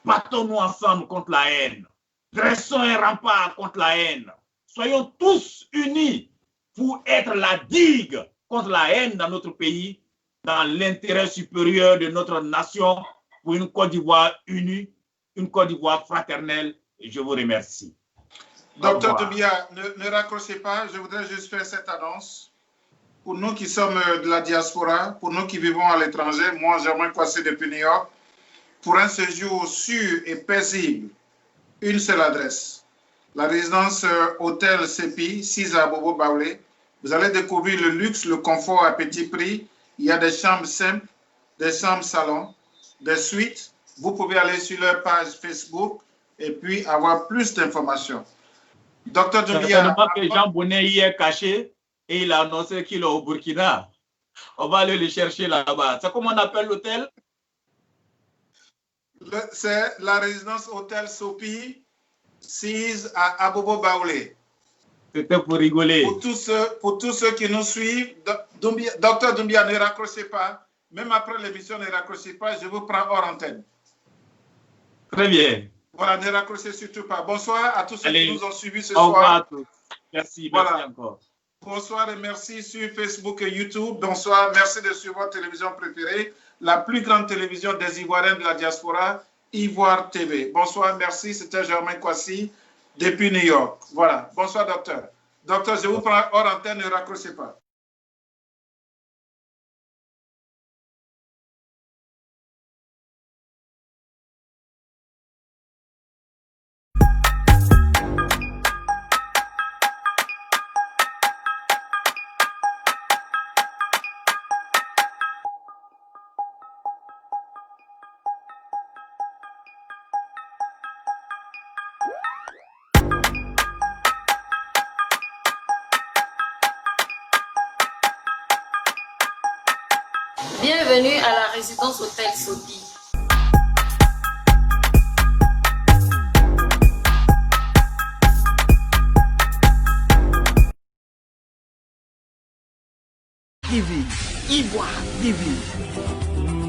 Battons-nous ensemble contre la haine, dressons un rempart contre la haine, soyons tous unis pour être la digue contre la haine dans notre pays, dans l'intérêt supérieur de notre nation, pour une Côte d'Ivoire unie, une Côte d'Ivoire fraternelle. Et je vous remercie. Docteur Doumbia, ne raccrochez pas, je voudrais juste faire cette annonce. Pour nous qui sommes de la diaspora, pour nous qui vivons à l'étranger, moi, Germain Kwasi depuis New York, pour un séjour sûr et paisible, une seule adresse. La résidence Hôtel Sepi, 6 à Bobo Baoulé. Vous allez découvrir le luxe, le confort à petit prix. Il y a des chambres simples, des chambres salons, des suites. Vous pouvez aller sur leur page Facebook et puis avoir plus d'informations. Docteur Doumbia. Certainement que Jean Bonnet y est caché et il a annoncé qu'il est au Burkina. On va aller le chercher là-bas. C'est comment on appelle l'hôtel? C'est la résidence Hôtel Sopi, 6 à Abobo Baoulé. C'était pour rigoler. Pour tous ceux qui nous suivent, Docteur Doumbia, ne raccrochez pas. Même après l'émission, ne raccrochez pas. Je vous prends hors antenne. Très bien. Voilà, ne raccrochez surtout pas. Bonsoir à tous ceux qui nous ont suivis ce soir. Au revoir soir. à tous. Merci, voilà. Merci encore. Bonsoir et merci sur Facebook et YouTube. Bonsoir, merci de suivre votre télévision préférée, la plus grande télévision des Ivoiriens de la diaspora, Ivoire TV. Bonsoir, merci, c'était Germain Kwasi depuis New York. Voilà, bonsoir docteur. Docteur, je vous prends hors antenne, ne raccrochez pas. Bienvenue à la résidence Hôtel Sopi. TV, Ivoire TV.